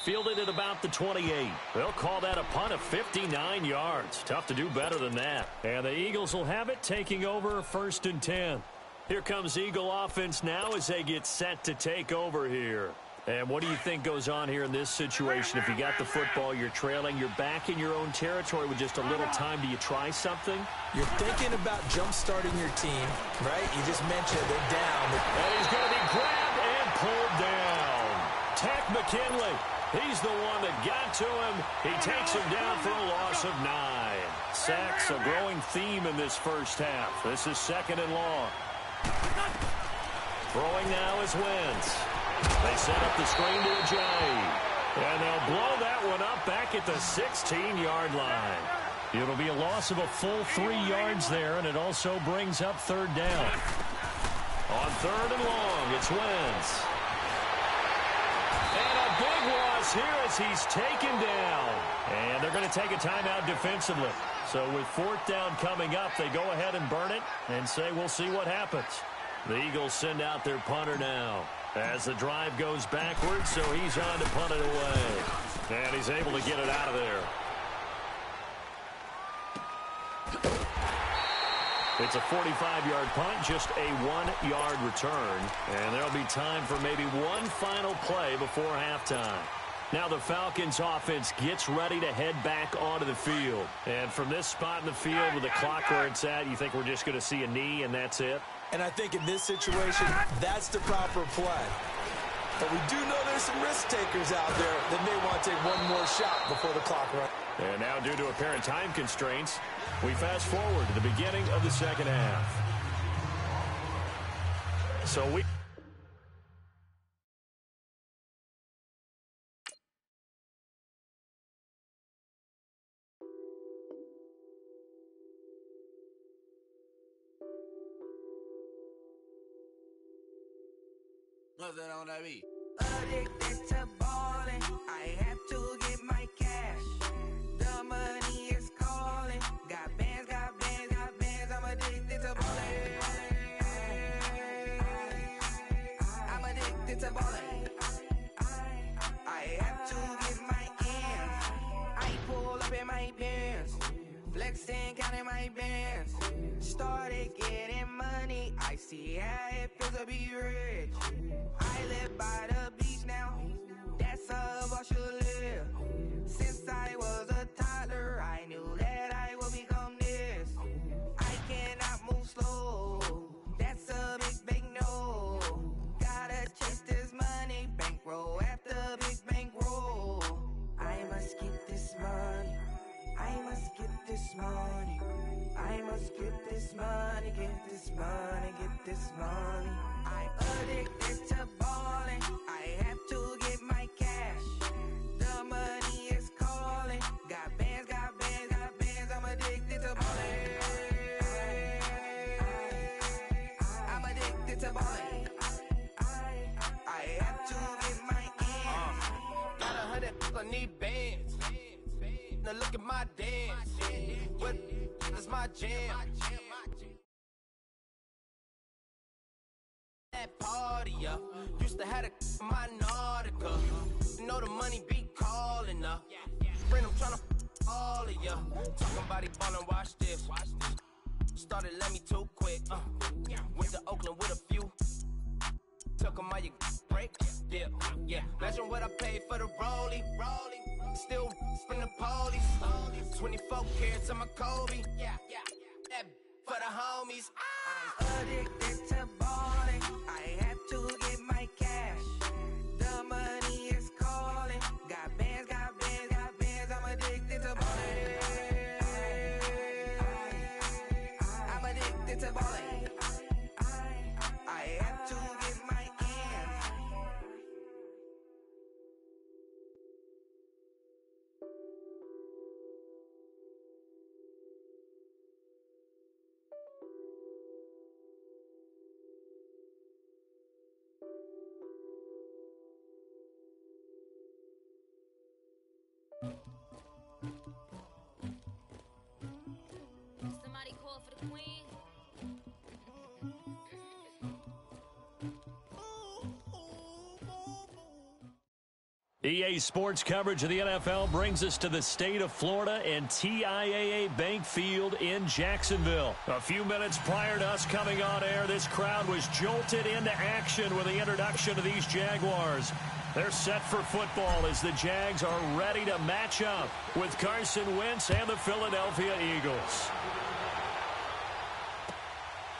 Fielded at about the 28. They'll call that a punt of 59 yards. Tough to do better than that. And the Eagles will have it, taking over 1st and 10. Here comes Eagle offense now as they get set to take over here. And what do you think goes on here in this situation? If you got the football, you're trailing, you're back in your own territory with just a little time. Do you try something? You're thinking about jump-starting your team, right? You just mentioned they're down. And he's going to be grabbed and pulled down. Tech McKinley, he's the one that got to him. He takes him down for a loss of 9. Sacks, a growing theme in this first half. This is 2nd and long. Throwing now is Wentz. They set up the screen to Ajayi. And they'll blow that one up back at the 16-yard line. It'll be a loss of a full 3 yards there, and it also brings up 3rd down. On 3rd and long, it's Wentz. And a big loss here as he's taken down. And they're going to take a timeout defensively. So with 4th down coming up, they go ahead and burn it and say we'll see what happens. The Eagles send out their punter now, as the drive goes backwards, so he's on to punt it away. And he's able to get it out of there. It's a 45-yard punt, just a 1-yard return. And there'll be time for maybe one final play before halftime. Now the Falcons offense gets ready to head back onto the field. And from this spot in the field with the clock where it's at, you think we're just going to see a knee and that's it? And I think in this situation, that's the proper play. But we do know there's some risk takers out there that may want to take one more shot before the clock runs. And now, due to apparent time constraints, we fast forward to the beginning of the second half. So we... What's that on that beat? Addicted to ballin', I have to get my cash. The money is calling. Got bands, got bands, got bands. I'm addicted to ballin'. I'm addicted my bands. Started getting money, I see how it feels to be rich. I live by the beach now, that's how I should live. Since I was a toddler, I knew that I would become this. I cannot move slow, that's a big no. Gotta chase this money, bankroll after big bankroll. I must get this money, I must get this money, I must get this money, get this money, get this money. I'm addicted to balling, I have to get my cash. The money is calling, got bands, got bands, got bands. I'm addicted to balling. I'm addicted to balling. I have to get my ends. Got 100, I need bands. Now look at my dance. What is my jam? That party, used to have a my Nautica. You know the money be calling up. Friend, I'm tryna all of ya. Talking about it ballin', watch this. Started let me too quick. Went to Oakland with a few. Took 'em all you break. Yeah. Imagine what I paid for the rollie. Still from the police. 24 carats on my Kobe. That for the homies. I'm addicted to balling. I have to get my cash. The money is calling. Got bands, got bands, got bands. I'm addicted to balling. I'm addicted to balling. I have to get my ends. Somebody call for the queen. EA Sports coverage of the NFL brings us to the state of Florida and TIAA Bank Field in Jacksonville. A few minutes prior to us coming on air, this crowd was jolted into action with the introduction of these Jaguars. They're set for football as the Jags are ready to match up with Carson Wentz and the Philadelphia Eagles.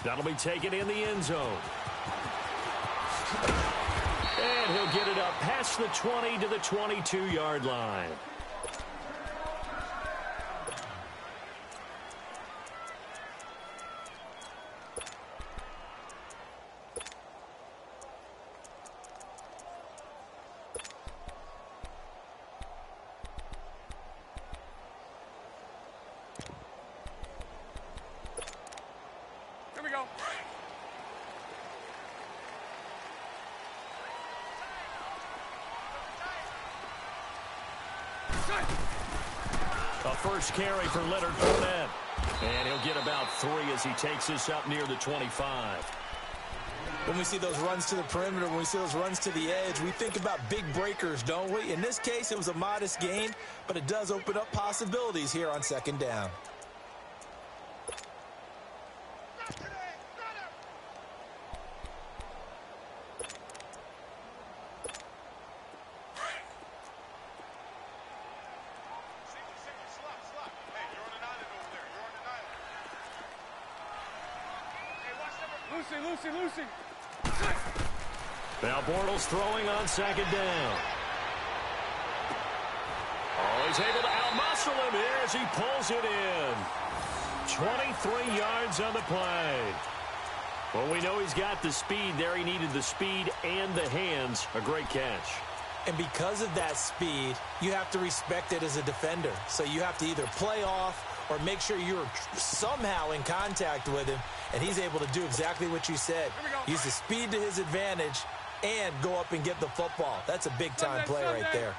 That'll be taken in the end zone. And he'll get it up past the 20 to the 22-yard line. Here we go. A first carry for Leonard Fournette. And he'll get about 3 as he takes this up near the 25. When we see those runs to the perimeter, when we see those runs to the edge, we think about big breakers, don't we? In this case, it was a modest gain, but it does open up possibilities here on second down. Lucy. Now Bortles throwing on second down. Oh, he's able to outmuscle him here as he pulls it in. 23 yards on the play. Well, we know he's got the speed there. He needed the speed and the hands. A great catch. And because of that speed, you have to respect it as a defender. So you have to either play off or make sure you're somehow in contact with him, and he's able to do exactly what you said. Use the speed to his advantage and go up and get the football. That's a big-time play right there.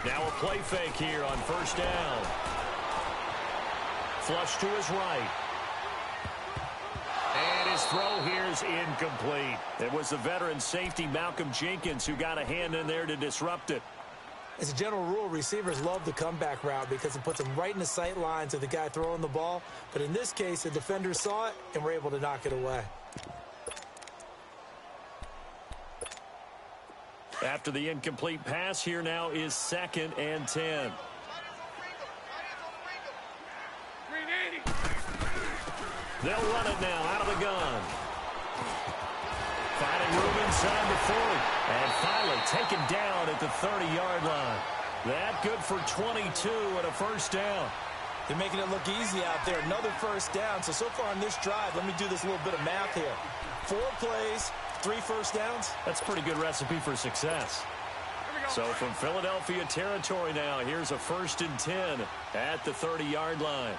Now a play fake here on first down. Flush to his right. And his throw here is incomplete. It was the veteran safety Malcolm Jenkins who got a hand in there to disrupt it. As a general rule, receivers love the comeback route because it puts them right in the sight lines of the guy throwing the ball. But in this case, the defender saw it and were able to knock it away. After the incomplete pass, here now is 2nd and 10. They'll run it now out of the gun. Finding room inside the 40. And finally taken down at the 30-yard line. That good for 22 and a first down. They're making it look easy out there. Another first down. So far on this drive, let me do this little bit of math here. 4 plays, 3 first downs. That's a pretty good recipe for success. So from Philadelphia territory now, here's a 1st and 10 at the 30-yard line.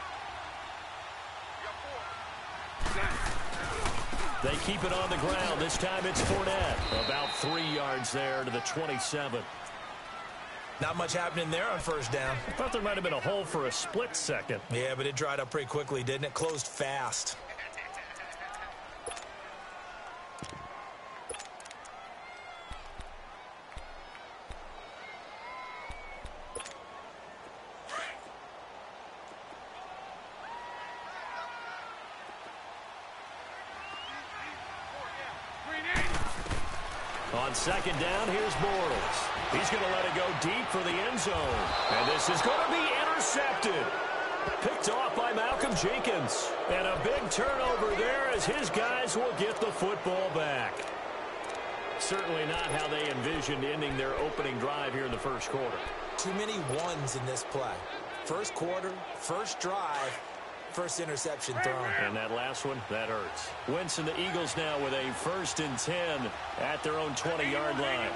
They keep it on the ground. This time it's Fournette. About 3 yards there to the 27. Not much happening there on first down. I thought there might have been a hole for a split second. Yeah, but it dried up pretty quickly, didn't it? Closed fast. On 2nd down, here's Bortles. He's going to let it go deep for the end zone. And this is going to be intercepted. Picked off by Malcolm Jenkins. And a big turnover there as his guys will get the football back. Certainly not how they envisioned ending their opening drive here in the first quarter. Too many ones in this play. First quarter, first drive, first interception thrown. And that last one, that hurts. Wentz and the Eagles now with a 1st and 10 at their own 20-yard line.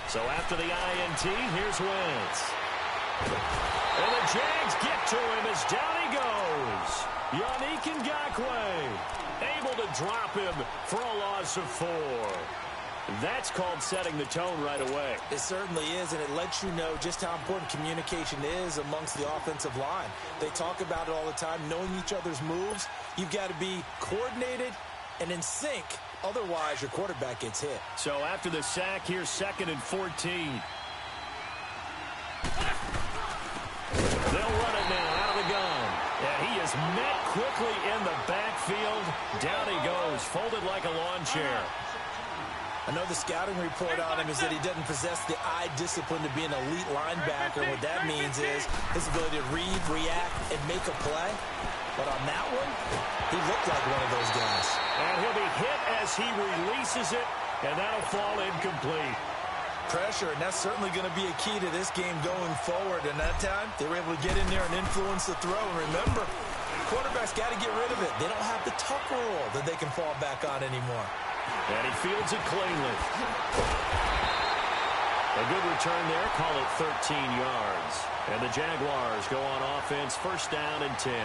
So after the INT, here's Wentz. And the Jags get to him as down he goes. Yannick Ngakoue able to drop him for a loss of 4. That's called setting the tone right away. It certainly is, and it lets you know just how important communication is amongst the offensive line. They talk about it all the time, knowing each other's moves. You've got to be coordinated and in sync. Otherwise, your quarterback gets hit. So after the sack, here's 2nd and 14. They'll run it now out of the gun. And he is met quickly in the backfield. Down he goes, folded like a lawn chair. I know the scouting report on him is that he doesn't possess the eye discipline to be an elite linebacker. What that means is his ability to read, react, and make a play. But on that one, he looked like one of those guys. And he'll be hit as he releases it, and that'll fall incomplete. Pressure, and that's certainly going to be a key to this game going forward. And that time, they were able to get in there and influence the throw. And remember, quarterbacks got to get rid of it. They don't have the tucker roll that they can fall back on anymore. And he fields it cleanly. A good return there. Call it 13 yards. And the Jaguars go on offense. 1st down and 10.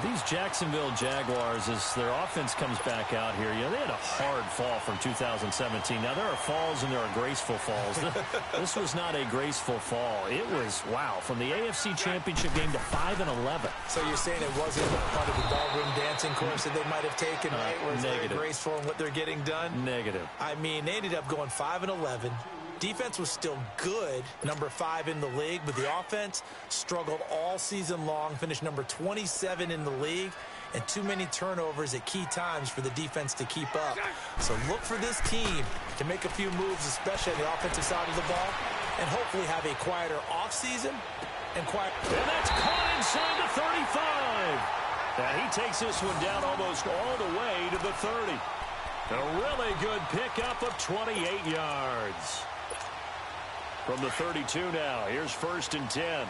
These Jacksonville Jaguars, as their offense comes back out here, they had a hard fall from 2017. Now, there are falls and there are graceful falls. This was not a graceful fall. It was, wow, from the AFC Championship game to 5-11. So you're saying it wasn't part of the ballroom dancing course that they might have taken, right? Where it's very graceful in what they're getting done? Negative. I mean, they ended up going 5-11. Defense was still good, number 5 in the league, but the offense struggled all season long, finished number 27 in the league, and too many turnovers at key times for the defense to keep up. So look for this team to make a few moves, especially on the offensive side of the ball, and hopefully have a quieter offseason and quiet. And that's caught inside the 35. And he takes this one down almost all the way to the 30. A really good pickup of 28 yards. From the 32 now, here's 1st and 10.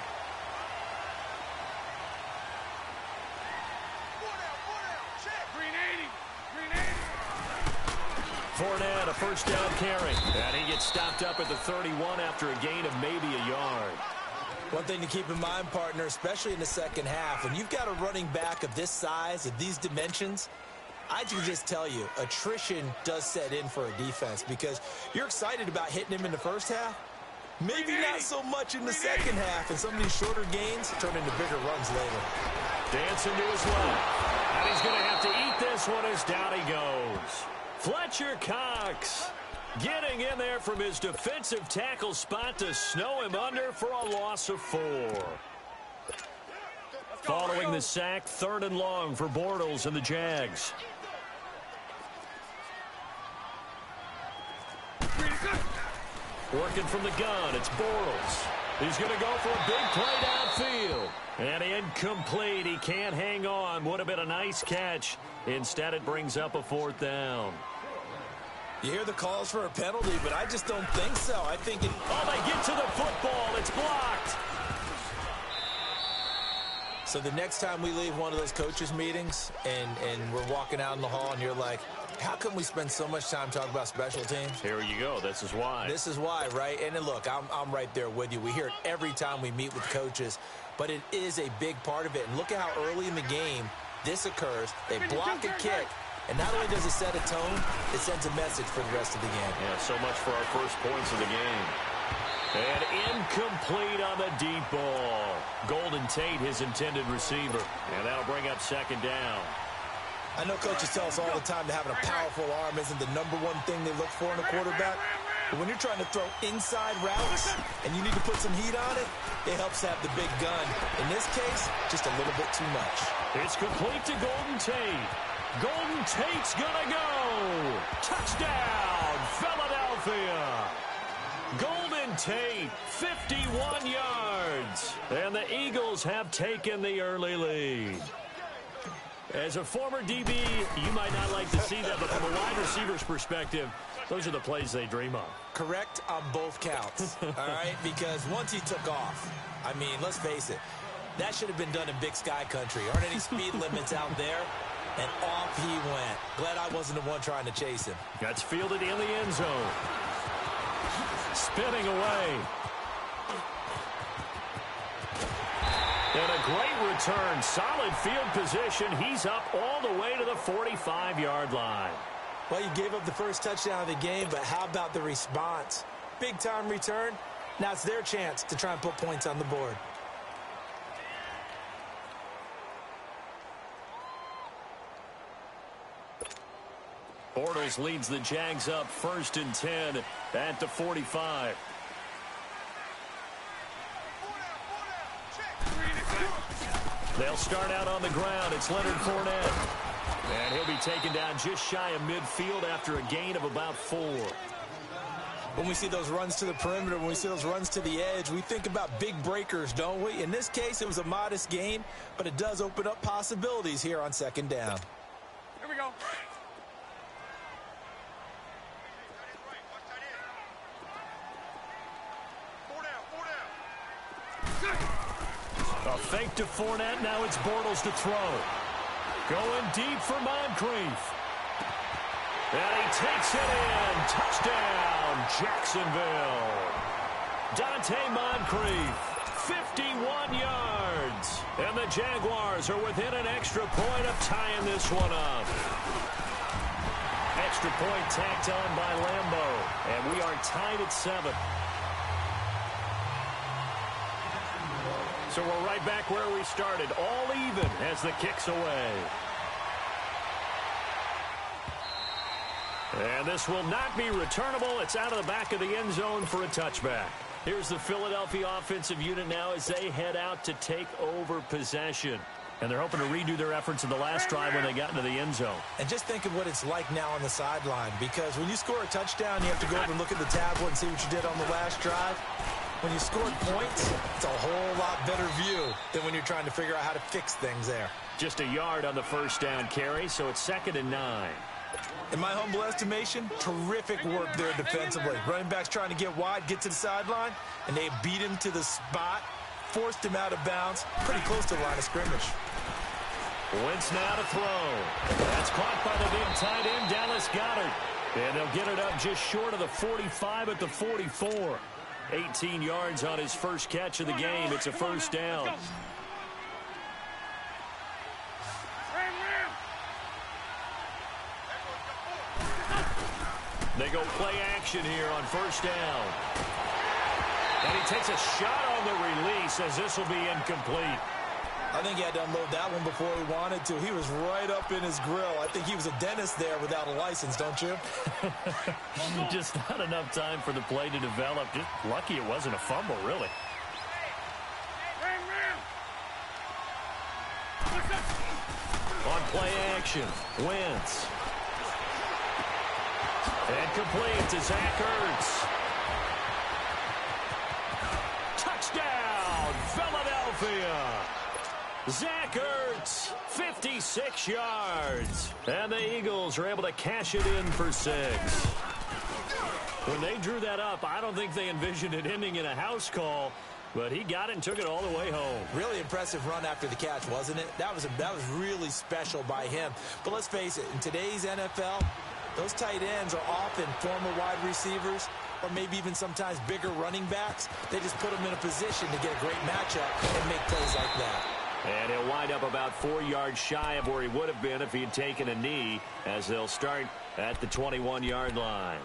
Fournette, a 1st down carry. And he gets stopped up at the 31 after a gain of maybe a yard. One thing to keep in mind, partner, especially in the second half, when you've got a running back of this size, of these dimensions, I can just tell you, attrition does set in for a defense because you're excited about hitting him in the first half. Maybe not so much in the second half, and some of these shorter gains turn into bigger runs later. Dancing to his left. And he's going to have to eat this one as down he goes. Fletcher Cox Getting in there from his defensive tackle spot to snow him under for a loss of 4. Following the sack, 3rd and long for Bortles and the Jags. Working from the gun, it's Bortles. He's going to go for a big play downfield. And incomplete. He can't hang on. Would have been a nice catch. Instead, it brings up a 4th down. You hear the calls for a penalty, but I just don't think so. I think it... Oh, they get to the football. It's blocked. So the next time we leave one of those coaches' meetings and we're walking out in the hall and you're like, how come we spend so much time talking about special teams? Here you go. This is why. This is why, right? And then look, I'm right there with you. We hear it every time we meet with coaches, but it is a big part of it. And look at how early in the game this occurs. They block a kick, and not only does it set a tone, it sends a message for the rest of the game. Yeah, so much for our first points of the game. And incomplete on the deep ball. Golden Tate, his intended receiver. And that'll bring up 2nd down. I know coaches tell us all the time that having a powerful arm isn't the #1 thing they look for in a quarterback. But when you're trying to throw inside routes and you need to put some heat on it, it helps have the big gun. In this case, just a little bit too much. It's complete to Golden Tate. Golden Tate's gonna go. Touchdown, Philadelphia. Golden Tate, 51 yards. And the Eagles have taken the early lead. As a former DB, you might not like to see that, but from a wide receiver's perspective, those are the plays they dream of. Correct on both counts, all right? Because once he took off, I mean, let's face it, that should have been done in Big Sky Country. Aren't any speed limits out there? And off he went. Glad I wasn't the one trying to chase him. That's fielded in the end zone. Spinning away. And a great return. Solid field position. He's up all the way to the 45-yard line. Well, you gave up the first touchdown of the game, but how about the response? Big-time return. Now it's their chance to try and put points on the board. Bortles leads the Jags up 1st and 10 at the 45. They'll start out on the ground. It's Leonard Fournette. And he'll be taken down just shy of midfield after a gain of about 4. When we see those runs to the perimeter, when we see those runs to the edge, we think about big breakers, don't we? In this case, it was a modest gain, but it does open up possibilities here on 2nd down. Here we go. A fake to Fournette. Now it's Bortles to throw. Going deep for Moncrief. And he takes it in. Touchdown, Jacksonville. Dante Moncrief, 51 yards. And the Jaguars are within an extra point of tying this one up. Extra point tacked on by Lambeau. And we are tied at 7. So we're right back where we started, all even as the kick's away. And this will not be returnable. It's out of the back of the end zone for a touchback. Here's the Philadelphia offensive unit now as they head out to take over possession. And they're hoping to redo their efforts in the last drive when they got into the end zone. And just think of what it's like now on the sideline, because when you score a touchdown, you have to go over and look at the tablet and see what you did on the last drive. When you scored points, it's a whole lot better view than when you're trying to figure out how to fix things there. Just a yard on the first down carry, so it's 2nd and 9. In my humble estimation, terrific work there defensively. Running backs trying to get wide, get to the sideline, and they beat him to the spot, forced him out of bounds, pretty close to the line of scrimmage. Wentz now to throw. That's caught by the big tight end, Dallas Goedert. And they'll get it up just short of the 45 at the 44. 18 yards on his first catch of the game. It's a first down. They go play action here on first down. And he takes a shot on the release as this will be incomplete. I think he had to unload that one before he wanted to. He was right up in his grill. I think he was a dentist there without a license, don't you? Just not enough time for the play to develop. Just lucky it wasn't a fumble, really. On play action, Wentz. And complete to Zach Ertz. Touchdown, Philadelphia. Zach Ertz, 56 yards. And the Eagles are able to cash it in for 6. When they drew that up, I don't think they envisioned it ending in a house call. But he got it and took it all the way home. Really impressive run after the catch, wasn't it? That was really special by him. But let's face it, in today's NFL, those tight ends are often former wide receivers or maybe even sometimes bigger running backs. They just put them in a position to get a great matchup and make plays like that. And he'll wind up about 4 yards shy of where he would have been if he had taken a knee, as they'll start at the 21-yard line.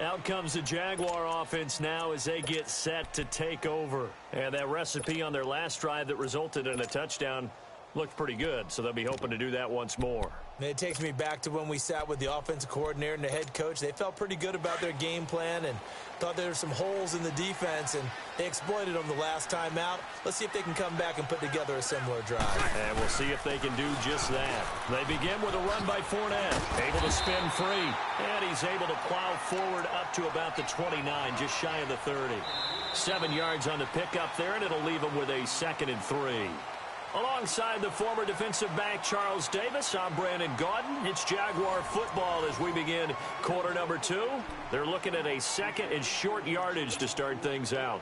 Out comes the Jaguar offense now as they get set to take over. And that recipe on their last drive that resulted in a touchdown looked pretty good, so they'll be hoping to do that once more. It takes me back to when we sat with the offensive coordinator and the head coach. They felt pretty good about their game plan and thought there were some holes in the defense, and they exploited them the last time out. Let's see if they can come back and put together a similar drive. And we'll see if they can do just that. They begin with a run by Fournette, able to spin free, and he's able to plow forward up to about the 29, just shy of the 30. 7 yards on the pickup there, and it'll leave him with a 2nd and 3. Alongside the former defensive back Charles Davis, I'm Brandon Gaudin. It's Jaguar football as we begin quarter number 2. They're looking at a 2nd and short yardage to start things out.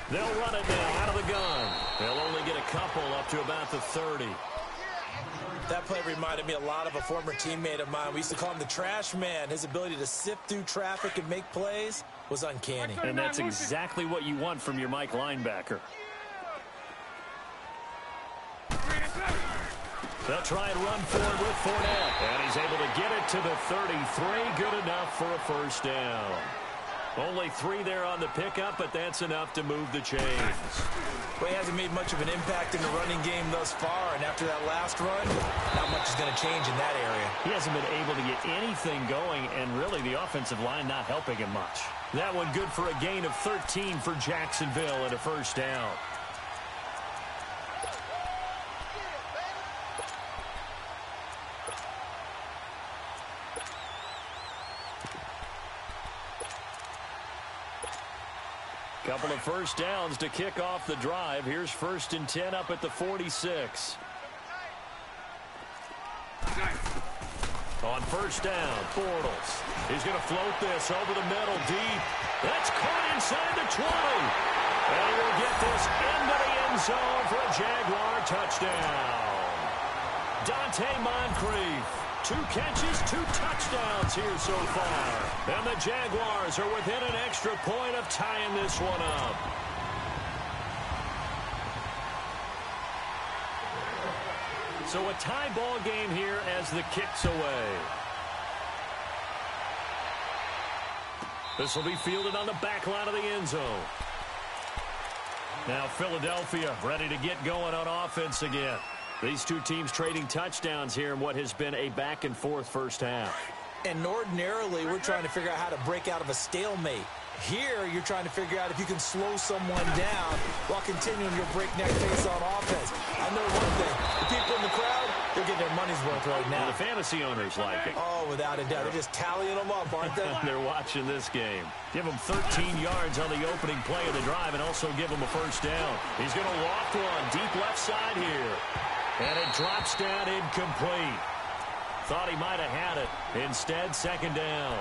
They'll run it now out of the gun. They'll only get a couple up to about the 30. That play reminded me a lot of a former teammate of mine. We used to call him the trash man. His ability to sift through traffic and make plays was uncanny. And that's exactly what you want from your Mike linebacker. They'll try and run forward with Fournette. And he's able to get it to the 33. Good enough for a first down. Only 3 there on the pickup, but that's enough to move the chains. Well, he hasn't made much of an impact in the running game thus far, and after that last run, not much is going to change in that area. He hasn't been able to get anything going, and really the offensive line not helping him much. That one good for a gain of 13 for Jacksonville and a first down. Couple of first downs to kick off the drive. Here's 1st and 10 up at the 46. On first down, Bortles. He's going to float this over the middle deep. That's caught inside the 20. And he will get this into the end zone for a Jaguar touchdown. Dante Moncrief. 2 catches, 2 touchdowns here so far. And the Jaguars are within an extra point of tying this one up. So a tie ball game here as the kick's away. This will be fielded on the back line of the end zone. Now Philadelphia ready to get going on offense again. These two teams trading touchdowns here in what has been a back-and-forth first half. And ordinarily, we're trying to figure out how to break out of a stalemate. Here, you're trying to figure out if you can slow someone down while continuing your breakneck pace on offense. I know one thing. The people in the crowd, they're getting their money's worth right now. And the fantasy owners like it. Oh, without a doubt. They're just tallying them up, aren't they? They're watching this game. Give them 13 yards on the opening play of the drive and also give them a first down. He's going to loft one deep left side here. And it drops down incomplete. Thought he might have had it. Instead, 2nd down.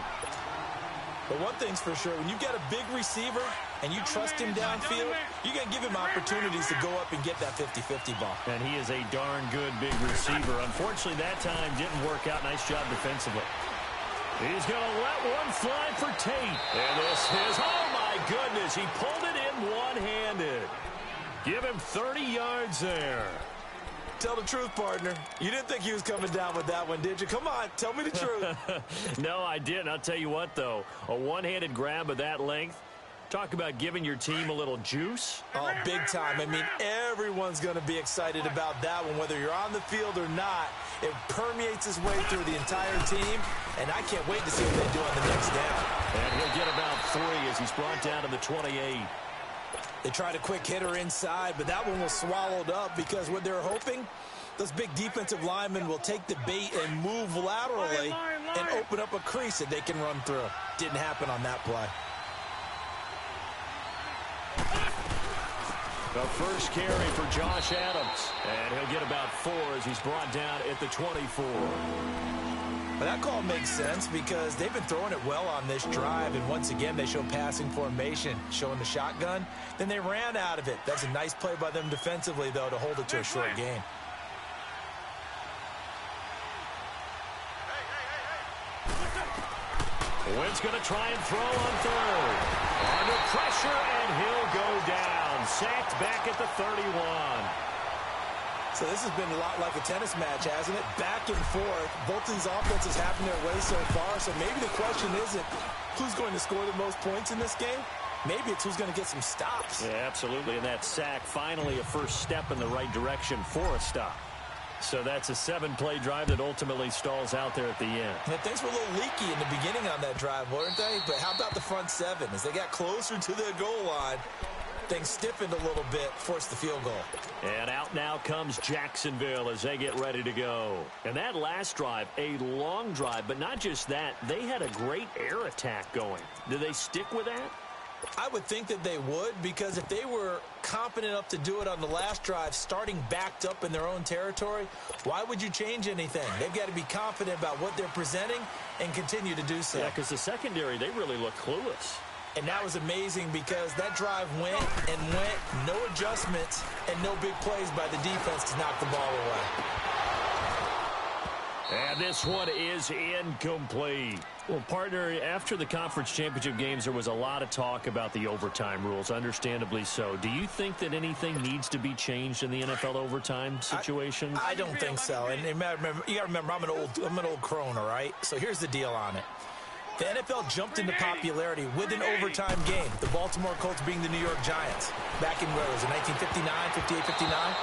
But one thing's for sure, when you've got a big receiver and you trust him downfield, you're going to give him opportunities to go up and get that 50-50 ball. And he is a darn good big receiver. Unfortunately, that time didn't work out. Nice job defensively. He's going to let one fly for Tate. And this is, oh my goodness, he pulled it in one-handed. Give him 30 yards there. Tell the truth, partner. You didn't think he was coming down with that one, did you? Come on, tell me the truth. No, I didn't. I'll tell you what, though. A one-handed grab of that length. Talk about giving your team a little juice. Oh, big time. I mean, everyone's going to be excited about that one, whether you're on the field or not. It permeates his way through the entire team, and I can't wait to see what they do on the next down. And he'll get about 3 as he's brought down to the 28. They tried a quick hitter inside, but that one was swallowed up because what they're hoping, those big defensive linemen will take the bait and move laterally and open up a crease that they can run through. Didn't happen on that play. The first carry for Josh Adams. And he'll get about 4 as he's brought down at the 24. But that call makes sense because they've been throwing it well on this drive. And once again, they show passing formation, showing the shotgun. Then they ran out of it. That's a nice play by them defensively, though, to hold it to a short game. Wynn's going to try and throw on third. Under pressure, and he'll go down. Sacked back at the 31. So this has been a lot like a tennis match, hasn't it? Back and forth. Both of these offenses having their way so far. So maybe the question isn't who's going to score the most points in this game. Maybe it's who's going to get some stops. Yeah, absolutely. And that sack, finally a first step in the right direction for a stop. So that's a 7-play drive that ultimately stalls out there at the end. And things were a little leaky in the beginning on that drive, weren't they? But how about the front 7? As they got closer to their goal line, things stiffened a little bit, forced the field goal. And out now comes Jacksonville as they get ready to go. And that last drive, a long drive, but not just that. They had a great air attack going. Do they stick with that? I would think that they would, because if they were confident enough to do it on the last drive, starting backed up in their own territory, why would you change anything? They've got to be confident about what they're presenting and continue to do so. Yeah, because the secondary, they really look clueless. And that was amazing because that drive went and went, no adjustments, and no big plays by the defense to knock the ball away. And this one is incomplete. Well, partner, after the conference championship games, there was a lot of talk about the overtime rules, understandably so. Do you think that anything needs to be changed in the NFL overtime situation? I don't think so. And you got to remember, I'm an old crone, all right? So here's the deal on it. The NFL jumped into popularity with an overtime game, the Baltimore Colts being the New York Giants. Back in, where was it, 1959, 58, 59?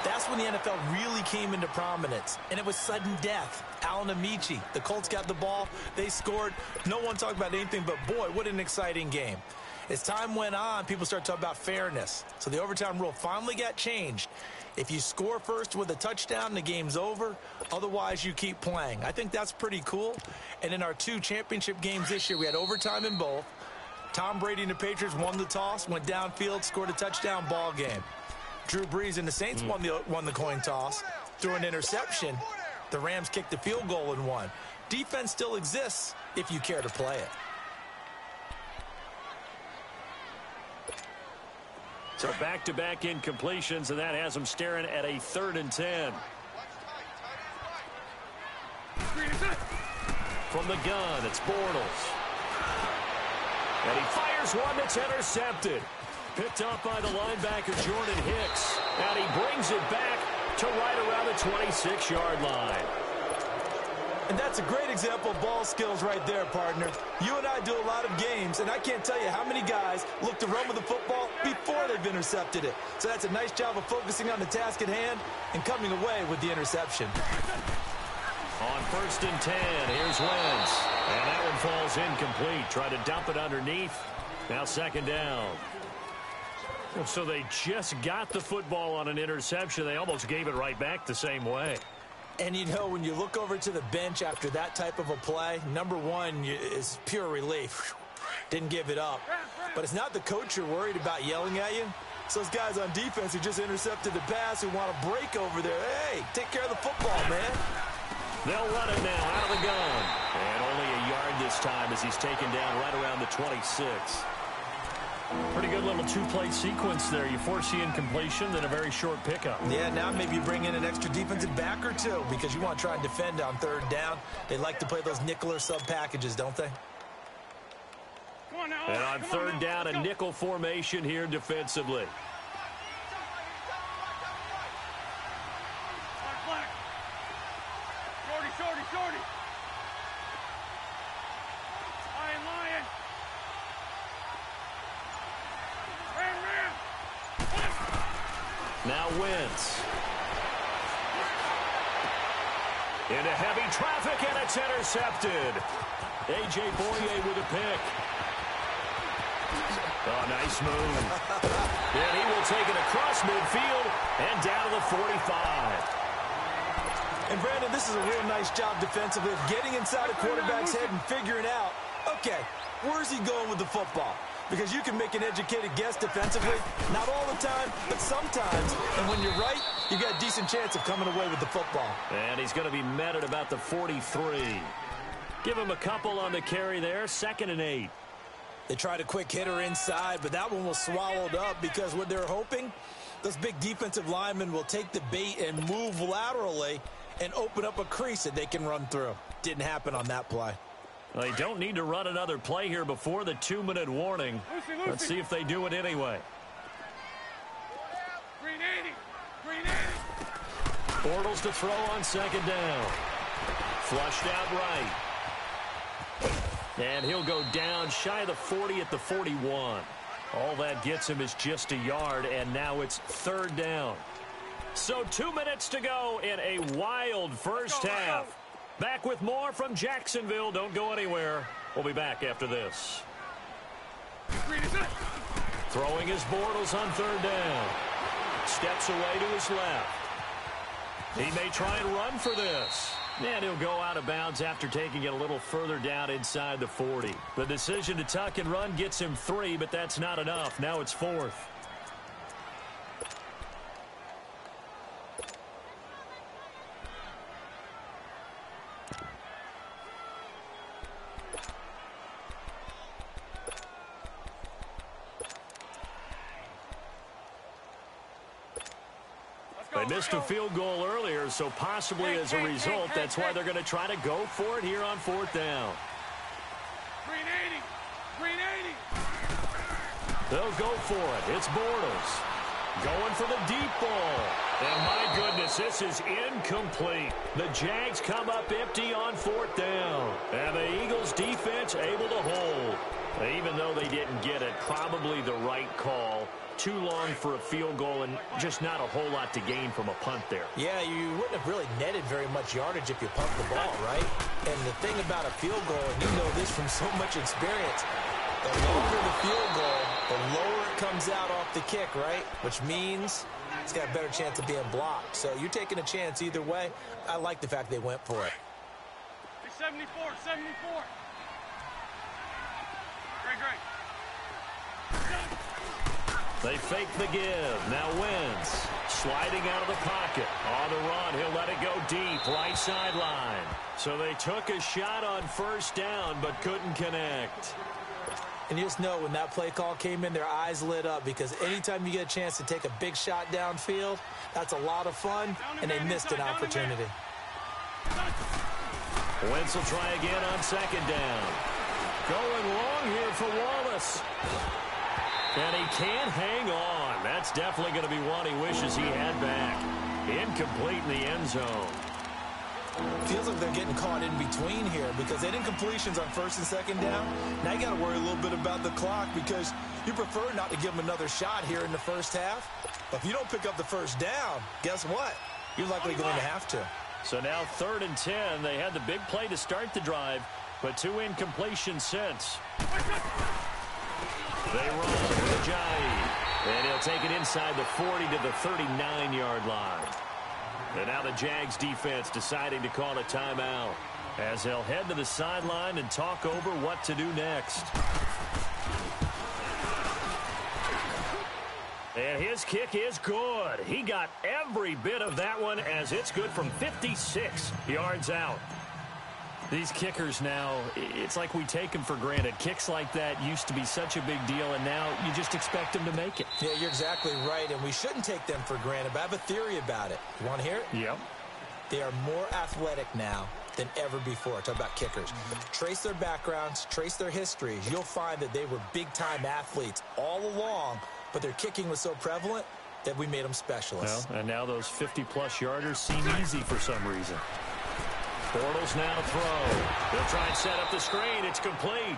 That's when the NFL really came into prominence, and it was sudden death. Alan Amici, the Colts got the ball, they scored. No one talked about anything but, boy, what an exciting game. As time went on, people started talking about fairness. So the overtime rule finally got changed. If you score first with a touchdown, the game's over. Otherwise, you keep playing. I think that's pretty cool. And in our 2 championship games this year, we had overtime in both. Tom Brady and the Patriots won the toss, went downfield, scored a touchdown, ball game. Drew Brees and the Saints won the coin toss, threw an interception. The Rams kicked the field goal and won. Defense still exists if you care to play it. So back-to-back incompletions, and that has them staring at a 3rd and 10. From the gun, it's Bortles. And he fires one that's intercepted. Picked up by the linebacker, Jordan Hicks. And he brings it back to right around the 26-yard line. And that's a great example of ball skills right there, partner. You and I do a lot of games, and I can't tell you how many guys look to run with the football before they've intercepted it. So that's a nice job of focusing on the task at hand and coming away with the interception. On 1st and 10, here's Wentz. And that one falls incomplete. Try to dump it underneath. Now 2nd down. So they just got the football on an interception. They almost gave it right back the same way. And, you know, when you look over to the bench after that type of a play, number one is pure relief. Didn't give it up. But it's not the coach you're worried about yelling at you. It's those guys on defense who just intercepted the pass who want to break over there. Hey, take care of the football, man. They'll run it now out of the gun. And only a yard this time as he's taken down right around the 26. Pretty good little 2-play sequence there. You force the incompletion, then a very short pickup. Yeah, now maybe you bring in an extra defensive back or 2 because you want to try and defend on 3rd down. They like to play those nickel or sub packages, don't they? And on 3rd down, a nickel formation here defensively. Shorty. Lion. Ram. Now Wentz. Into heavy traffic, and it's intercepted. A.J. Boye with a pick. Oh, nice move. And he will take it across midfield and down to the 45. And, Brandon, this is a real nice job defensively of getting inside a quarterback's head and figuring out, okay, where's he going with the football? Because you can make an educated guess defensively, not all the time, but sometimes. And when you're right, you got a decent chance of coming away with the football. And he's going to be met at about the 43. Give him a couple on the carry there, 2nd and 8. They tried a quick hitter inside, but that one was swallowed up because what they're hoping, those big defensive linemen will take the bait and move laterally and open up a crease that they can run through. Didn't happen on that play. Well, they don't need to run another play here before the 2-minute warning. Lucy. Let's see if they do it anyway. Green 80. Bortles to throw on 2nd down. Flushed out right. And he'll go down shy of the 40 at the 41. All that gets him is just a yard, and now it's 3rd down. So 2 minutes to go in a wild first half. Back with more from Jacksonville. Don't go anywhere. We'll be back after this. Throwing his Bortles on 3rd down. Steps away to his left. He may try and run for this. And he'll go out of bounds after taking it a little further down inside the 40. The decision to tuck and run gets him 3, but that's not enough. Now it's 4th. They missed a field goal earlier, so possibly as a result, that's why they're going to try to go for it here on 4th down. Green 80. They'll go for it. It's Bortles. Going for the deep ball. And my goodness, this is incomplete. The Jags come up empty on 4th down. And the Eagles defense able to hold. Even though they didn't get it, probably the right call. Too long for a field goal and just not a whole lot to gain from a punt there. Yeah, you wouldn't have really netted very much yardage if you pumped the ball, right? And the thing about a field goal, and you know this from so much experience, the longer the field goal, the lower it comes out off the kick, right? Which means it's got a better chance of being blocked. So you're taking a chance either way. I like the fact they went for it. 74. Great. They fake the give. Now Wentz sliding out of the pocket. On the run, he'll let it go deep, right sideline. So they took a shot on 1st down, but couldn't connect. And you just know when that play call came in, their eyes lit up because anytime you get a chance to take a big shot downfield, that's a lot of fun, and they missed an opportunity. Wentz will try again on 2nd down. Going long here for Wallace. And he can't hang on. That's definitely going to be one he wishes he had back. Incomplete in the end zone. Feels like they're getting caught in between here because they didn't completions on 1st and 2nd down. Now you got to worry a little bit about the clock because you prefer not to give them another shot here in the first half. But if you don't pick up the 1st down, guess what? You're likely going to have to. So now 3rd and 10. They had the big play to start the drive, but 2 incompletions since. They run with Ajayi. And he'll take it inside the 40 to the 39-yard line. And now the Jags defense deciding to call a timeout as they'll head to the sideline and talk over what to do next. And his kick is good. He got every bit of that one as it's good from 56 yards out. These kickers now, it's like we take them for granted. Kicks like that used to be such a big deal, and now you just expect them to make it. Yeah, you're exactly right, and we shouldn't take them for granted, but I have a theory about it. You want to hear it? Yep. They are more athletic now than ever before. Talk about kickers. Trace their backgrounds, trace their histories. You'll find that they were big-time athletes all along, but their kicking was so prevalent that we made them specialists. Well, and now those 50-plus yarders seem easy for some reason. Bortles now to throw. They'll try and set up the screen. It's complete.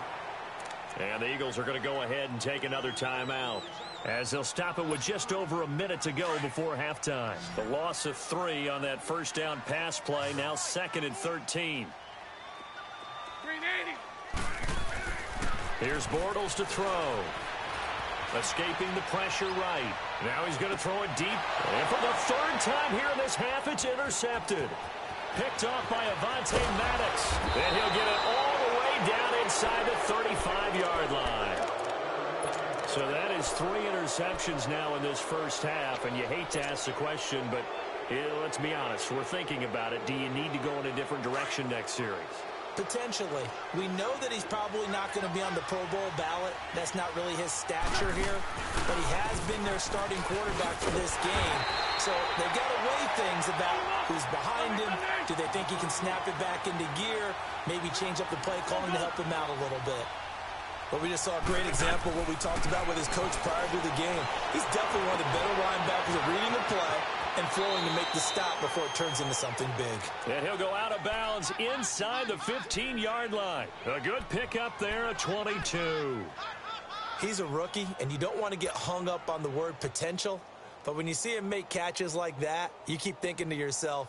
And the Eagles are going to go ahead and take another timeout, as they'll stop it with just over a minute to go before halftime. The loss of 3 on that first down pass play, now 2nd and 13. Here's Bortles to throw. Escaping the pressure right. Now he's going to throw it deep. And for the 3rd time here in this half, it's intercepted. Picked off by Avonte Maddox. And he'll get it all the way down inside the 35-yard line. So that is 3 interceptions now in this first half. And you hate to ask the question, but let's be honest. We're thinking about it. Do you need to go in a different direction next series? Potentially. We know that he's probably not going to be on the Pro Bowl ballot. That's not really his stature here. But he has been their starting quarterback for this game. So they've got to weigh things about who's behind him. Do they think he can snap it back into gear? Maybe change up the play calling to help him out a little bit. But we just saw a great example of what we talked about with his coach prior to the game. He's definitely one of the better linebackers at reading the play and throwing to make the stop before it turns into something big. And he'll go out of bounds inside the 15-yard line. A good pickup there at 22. He's a rookie, and you don't want to get hung up on the word potential. But when you see him make catches like that, you keep thinking to yourself,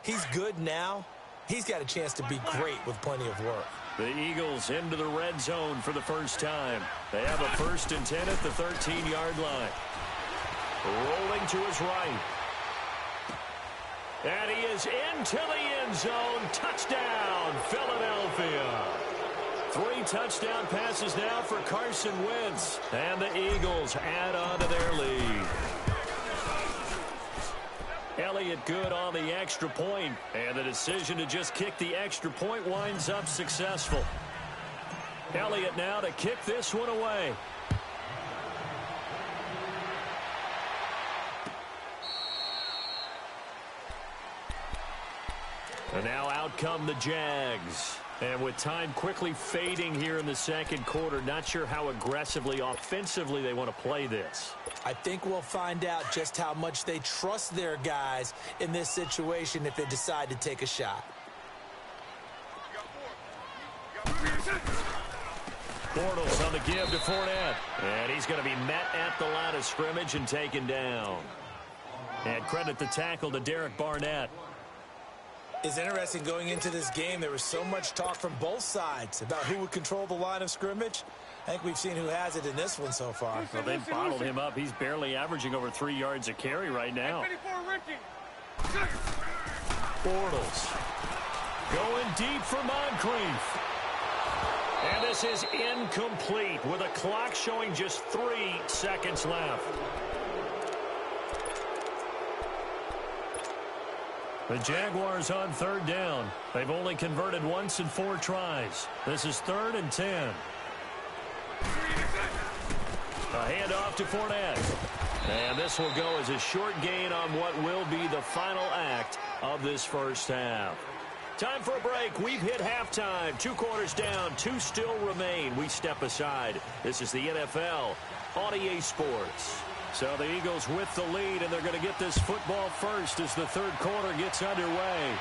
he's good now. He's got a chance to be great with plenty of work. The Eagles into the red zone for the first time. They have a 1st and 10 at the 13-yard line. Rolling to his right. And he is into the end zone. Touchdown, Philadelphia. 3 touchdown passes now for Carson Wentz. And the Eagles add on to their lead. Elliott good on the extra point, and the decision to just kick the extra point winds up successful. Elliott now to kick this one away. And now out come the Jags. And with time quickly fading here in the second quarter, not sure how aggressively, offensively they want to play this. I think we'll find out just how much they trust their guys in this situation if they decide to take a shot. Bortles on the give to Fournette. And he's going to be met at the line of scrimmage and taken down. And credit the tackle to Derek Barnett. It's interesting going into this game. There was so much talk from both sides about who would control the line of scrimmage. I think we've seen who has it in this one so far. Well, they've bottled him up. He's barely averaging over 3 yards a carry right now. Bortles going deep for Moncrief. And this is incomplete with a clock showing just 3 seconds left. The Jaguars on 3rd down. They've only converted once in 4 tries. This is 3rd and 10. A handoff to Fournette. And this will go as a short gain on what will be the final act of this first half. Time for a break. We've hit halftime. 2 quarters down. 2 still remain. We step aside. This is the NFL on EA Sports. So the Eagles with the lead, and they're going to get this football first as the 3rd quarter gets underway.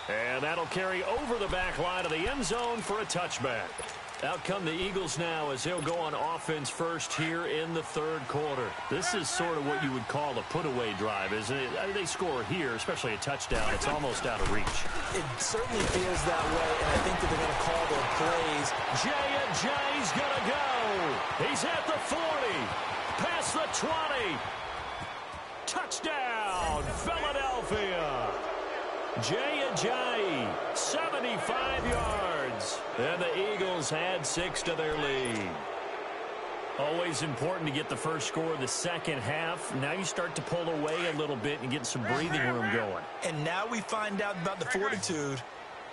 And that'll carry over the back line of the end zone for a touchback. Out come the Eagles now as they'll go on offense first here in the 3rd quarter. This is sort of what you would call a put-away drive, isn't it? They score here, especially a touchdown. It's almost out of reach. It certainly feels that way, and I think that they're going to call their plays. Jay's going to go. He's at the 40, past the 20. Touchdown, Philadelphia. Jay, 75 yards. And the Eagles add 6 to their lead. Always important to get the first score of the second half. Now you start to pull away a little bit and get some breathing room going. And now we find out about the fortitude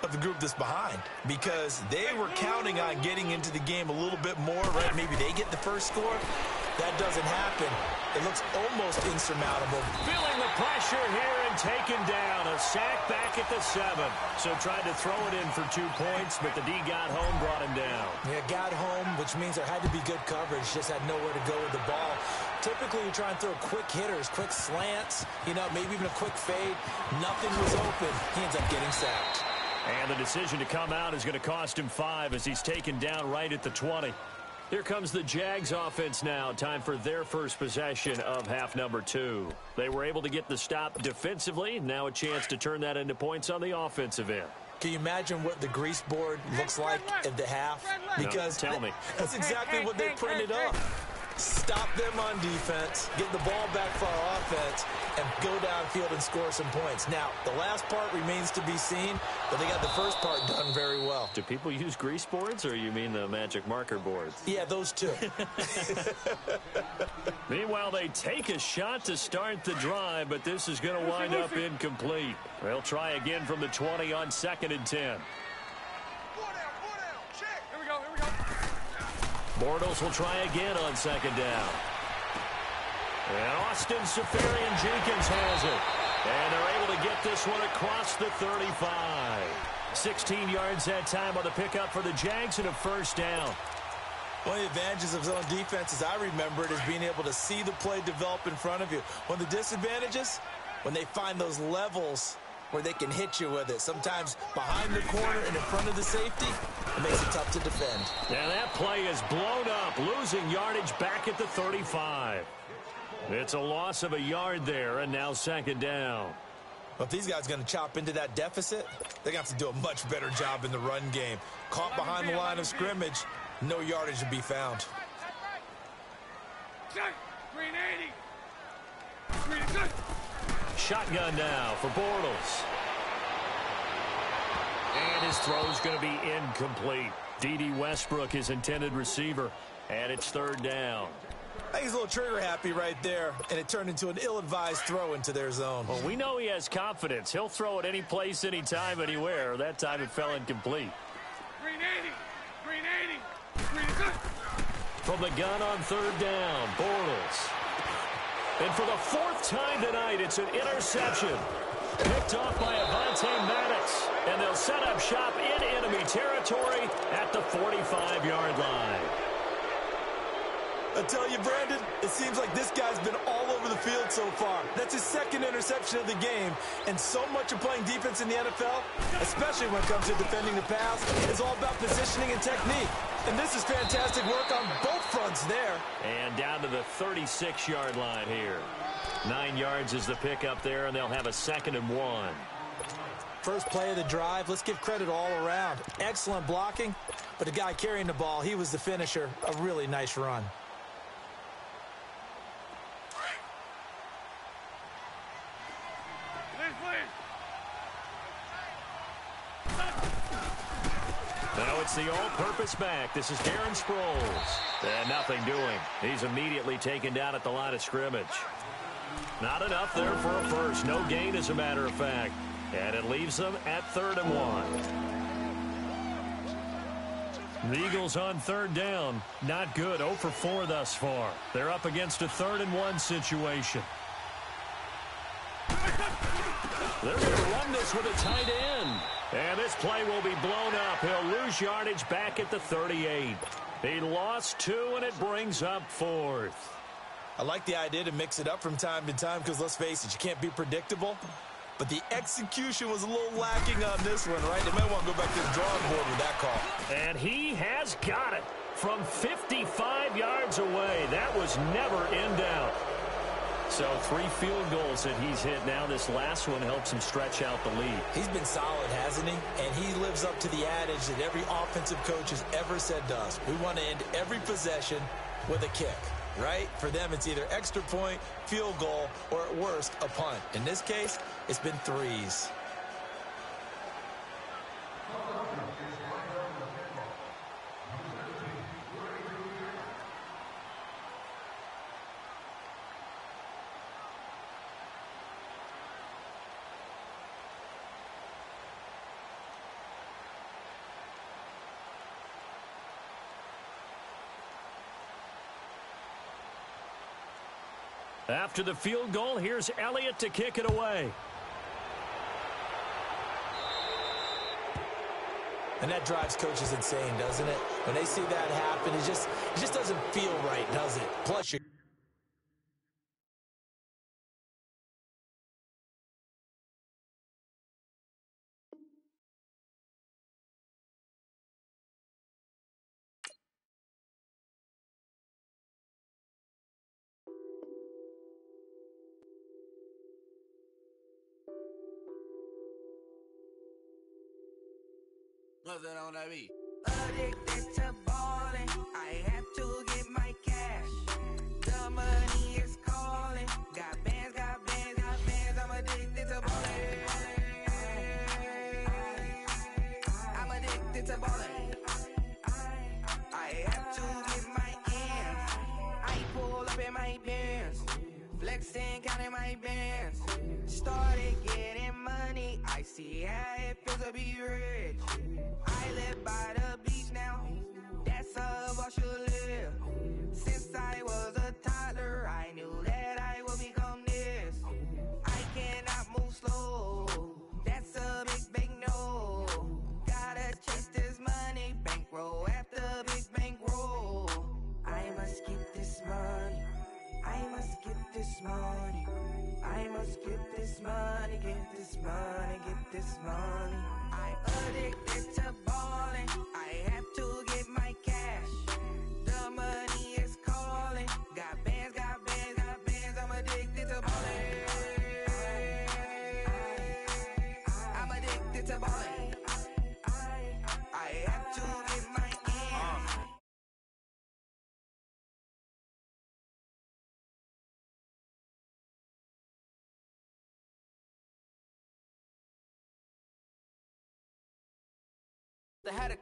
of the group that's behind, because they were counting on getting into the game a little bit more, right? Maybe they get the first score. That doesn't happen. It looks almost insurmountable. Feeling the pressure here and taken down. A sack back at the 7. So tried to throw it in for 2 points, but the D got home, brought him down. Yeah, got home, which means there had to be good coverage. Just had nowhere to go with the ball. Typically, you try and throw quick hitters, quick slants, maybe even a quick fade. Nothing was open. He ends up getting sacked. And the decision to come out is going to cost him 5 as he's taken down right at the 20. Here comes the Jags offense now. Time for their first possession of half number 2. They were able to get the stop defensively. Now a chance to turn that into points on the offensive end. Can you imagine what the grease board looks like at the half? Because no, tell me. That's exactly what they printed up. Stop them on defense, get the ball back for our offense, and go downfield and score some points. Now, the last part remains to be seen, but they got the first part done very well. Do people use grease boards, or you mean the magic marker boards? Yeah, those two. Meanwhile, they take a shot to start the drive, but this is going to wind up incomplete. They'll try again from the 20 on 2nd and 10. Bortles will try again on 2nd down. And Austin Seferian-Jenkins has it. And they're able to get this one across the 35. 16 yards that time on the pickup for the Jags and a first down. One of the advantages of zone defense, as I remember it, is being able to see the play develop in front of you. One of the disadvantages, when they find those levels where they can hit you with it. Sometimes behind the corner and in front of the safety, it makes it tough to defend. And that play is blown up, losing yardage back at the 35. It's a loss of a yard there, and now 2nd down. Well, if these guys are going to chop into that deficit, they're going to have to do a much better job in the run game. Caught behind the line of scrimmage, no yardage to be found. Shotgun now for Bortles. And his throw's going to be incomplete. D.D. Westbrook, his intended receiver, and it's 3rd down. I think he's a little trigger happy right there, and it turned into an ill-advised throw into their zone. Well, we know he has confidence. He'll throw it any place, anytime, anywhere. That time it fell incomplete. From the gun on 3rd down, Bortles. And for the 4th time tonight, it's an interception. Picked off by Avonte Maddox. And they'll set up shop in enemy territory at the 45-yard line. I tell you, Brandon, it seems like this guy's been all over the field so far. That's his 2nd interception of the game. And so much of playing defense in the NFL, especially when it comes to defending the pass, is all about positioning and technique. And this is fantastic work on both fronts there. And down to the 36-yard line here. 9 yards is the pickup there, and they'll have a 2nd and 1. First play of the drive, let's give credit all around. Excellent blocking, but the guy carrying the ball, he was the finisher. A really nice run. Now it's the all-purpose back. This is Darren Sproles. And nothing doing. He's immediately taken down at the line of scrimmage. Not enough there for a first. No gain, as a matter of fact. And it leaves them at 3rd and 1. The Eagles on 3rd down. Not good. 0 for 4 thus far. They're up against a 3rd and 1 situation. They're going to run this with a tight end. And this play will be blown up. He'll lose yardage back at the 38. He lost 2, and it brings up 4th. I like the idea to mix it up from time to time because, let's face it, you can't be predictable. But the execution was a little lacking on this one, right? They might want to go back to the drawing board with that call. And he has got it from 55 yards away. That was never in doubt. So 3 field goals that he's hit now. This last one helps him stretch out the lead. He's been solid, hasn't he? And he lives up to the adage that every offensive coach has ever said to us. We want to end every possession with a kick, right? For them, it's either extra point, field goal, or at worst, a punt. In this case, it's been 3s. After the field goal, here's Elliott to kick it away. And that drives coaches insane, doesn't it? When they see that happen, it just doesn't feel right, does it? Plus, What's that on that beat? Addicted to ballin', I have to get my cash. The money is calling. Got bands, got bands, got bands. I'm addicted to ballin'. I'm addicted to ballin'. I have to get my ends. I pull up in my bands, flexing, counting my bands. Started getting money. I see how it feels to be rich. I live by the beach now. That's how I should live. Since I was a toddler, I knew that I would become this. I cannot move slow. That's a big no. Gotta chase this money, bankroll after big bankroll. I must get this money. I must get this money. I must get this money, get this money, get this money. I'm addicted to ballin'. I have to get my cash. The money is calling. Got bands, got bands, got bands. I'm addicted to ballin'. I'm addicted to ballin'. I have to get my ends. They had a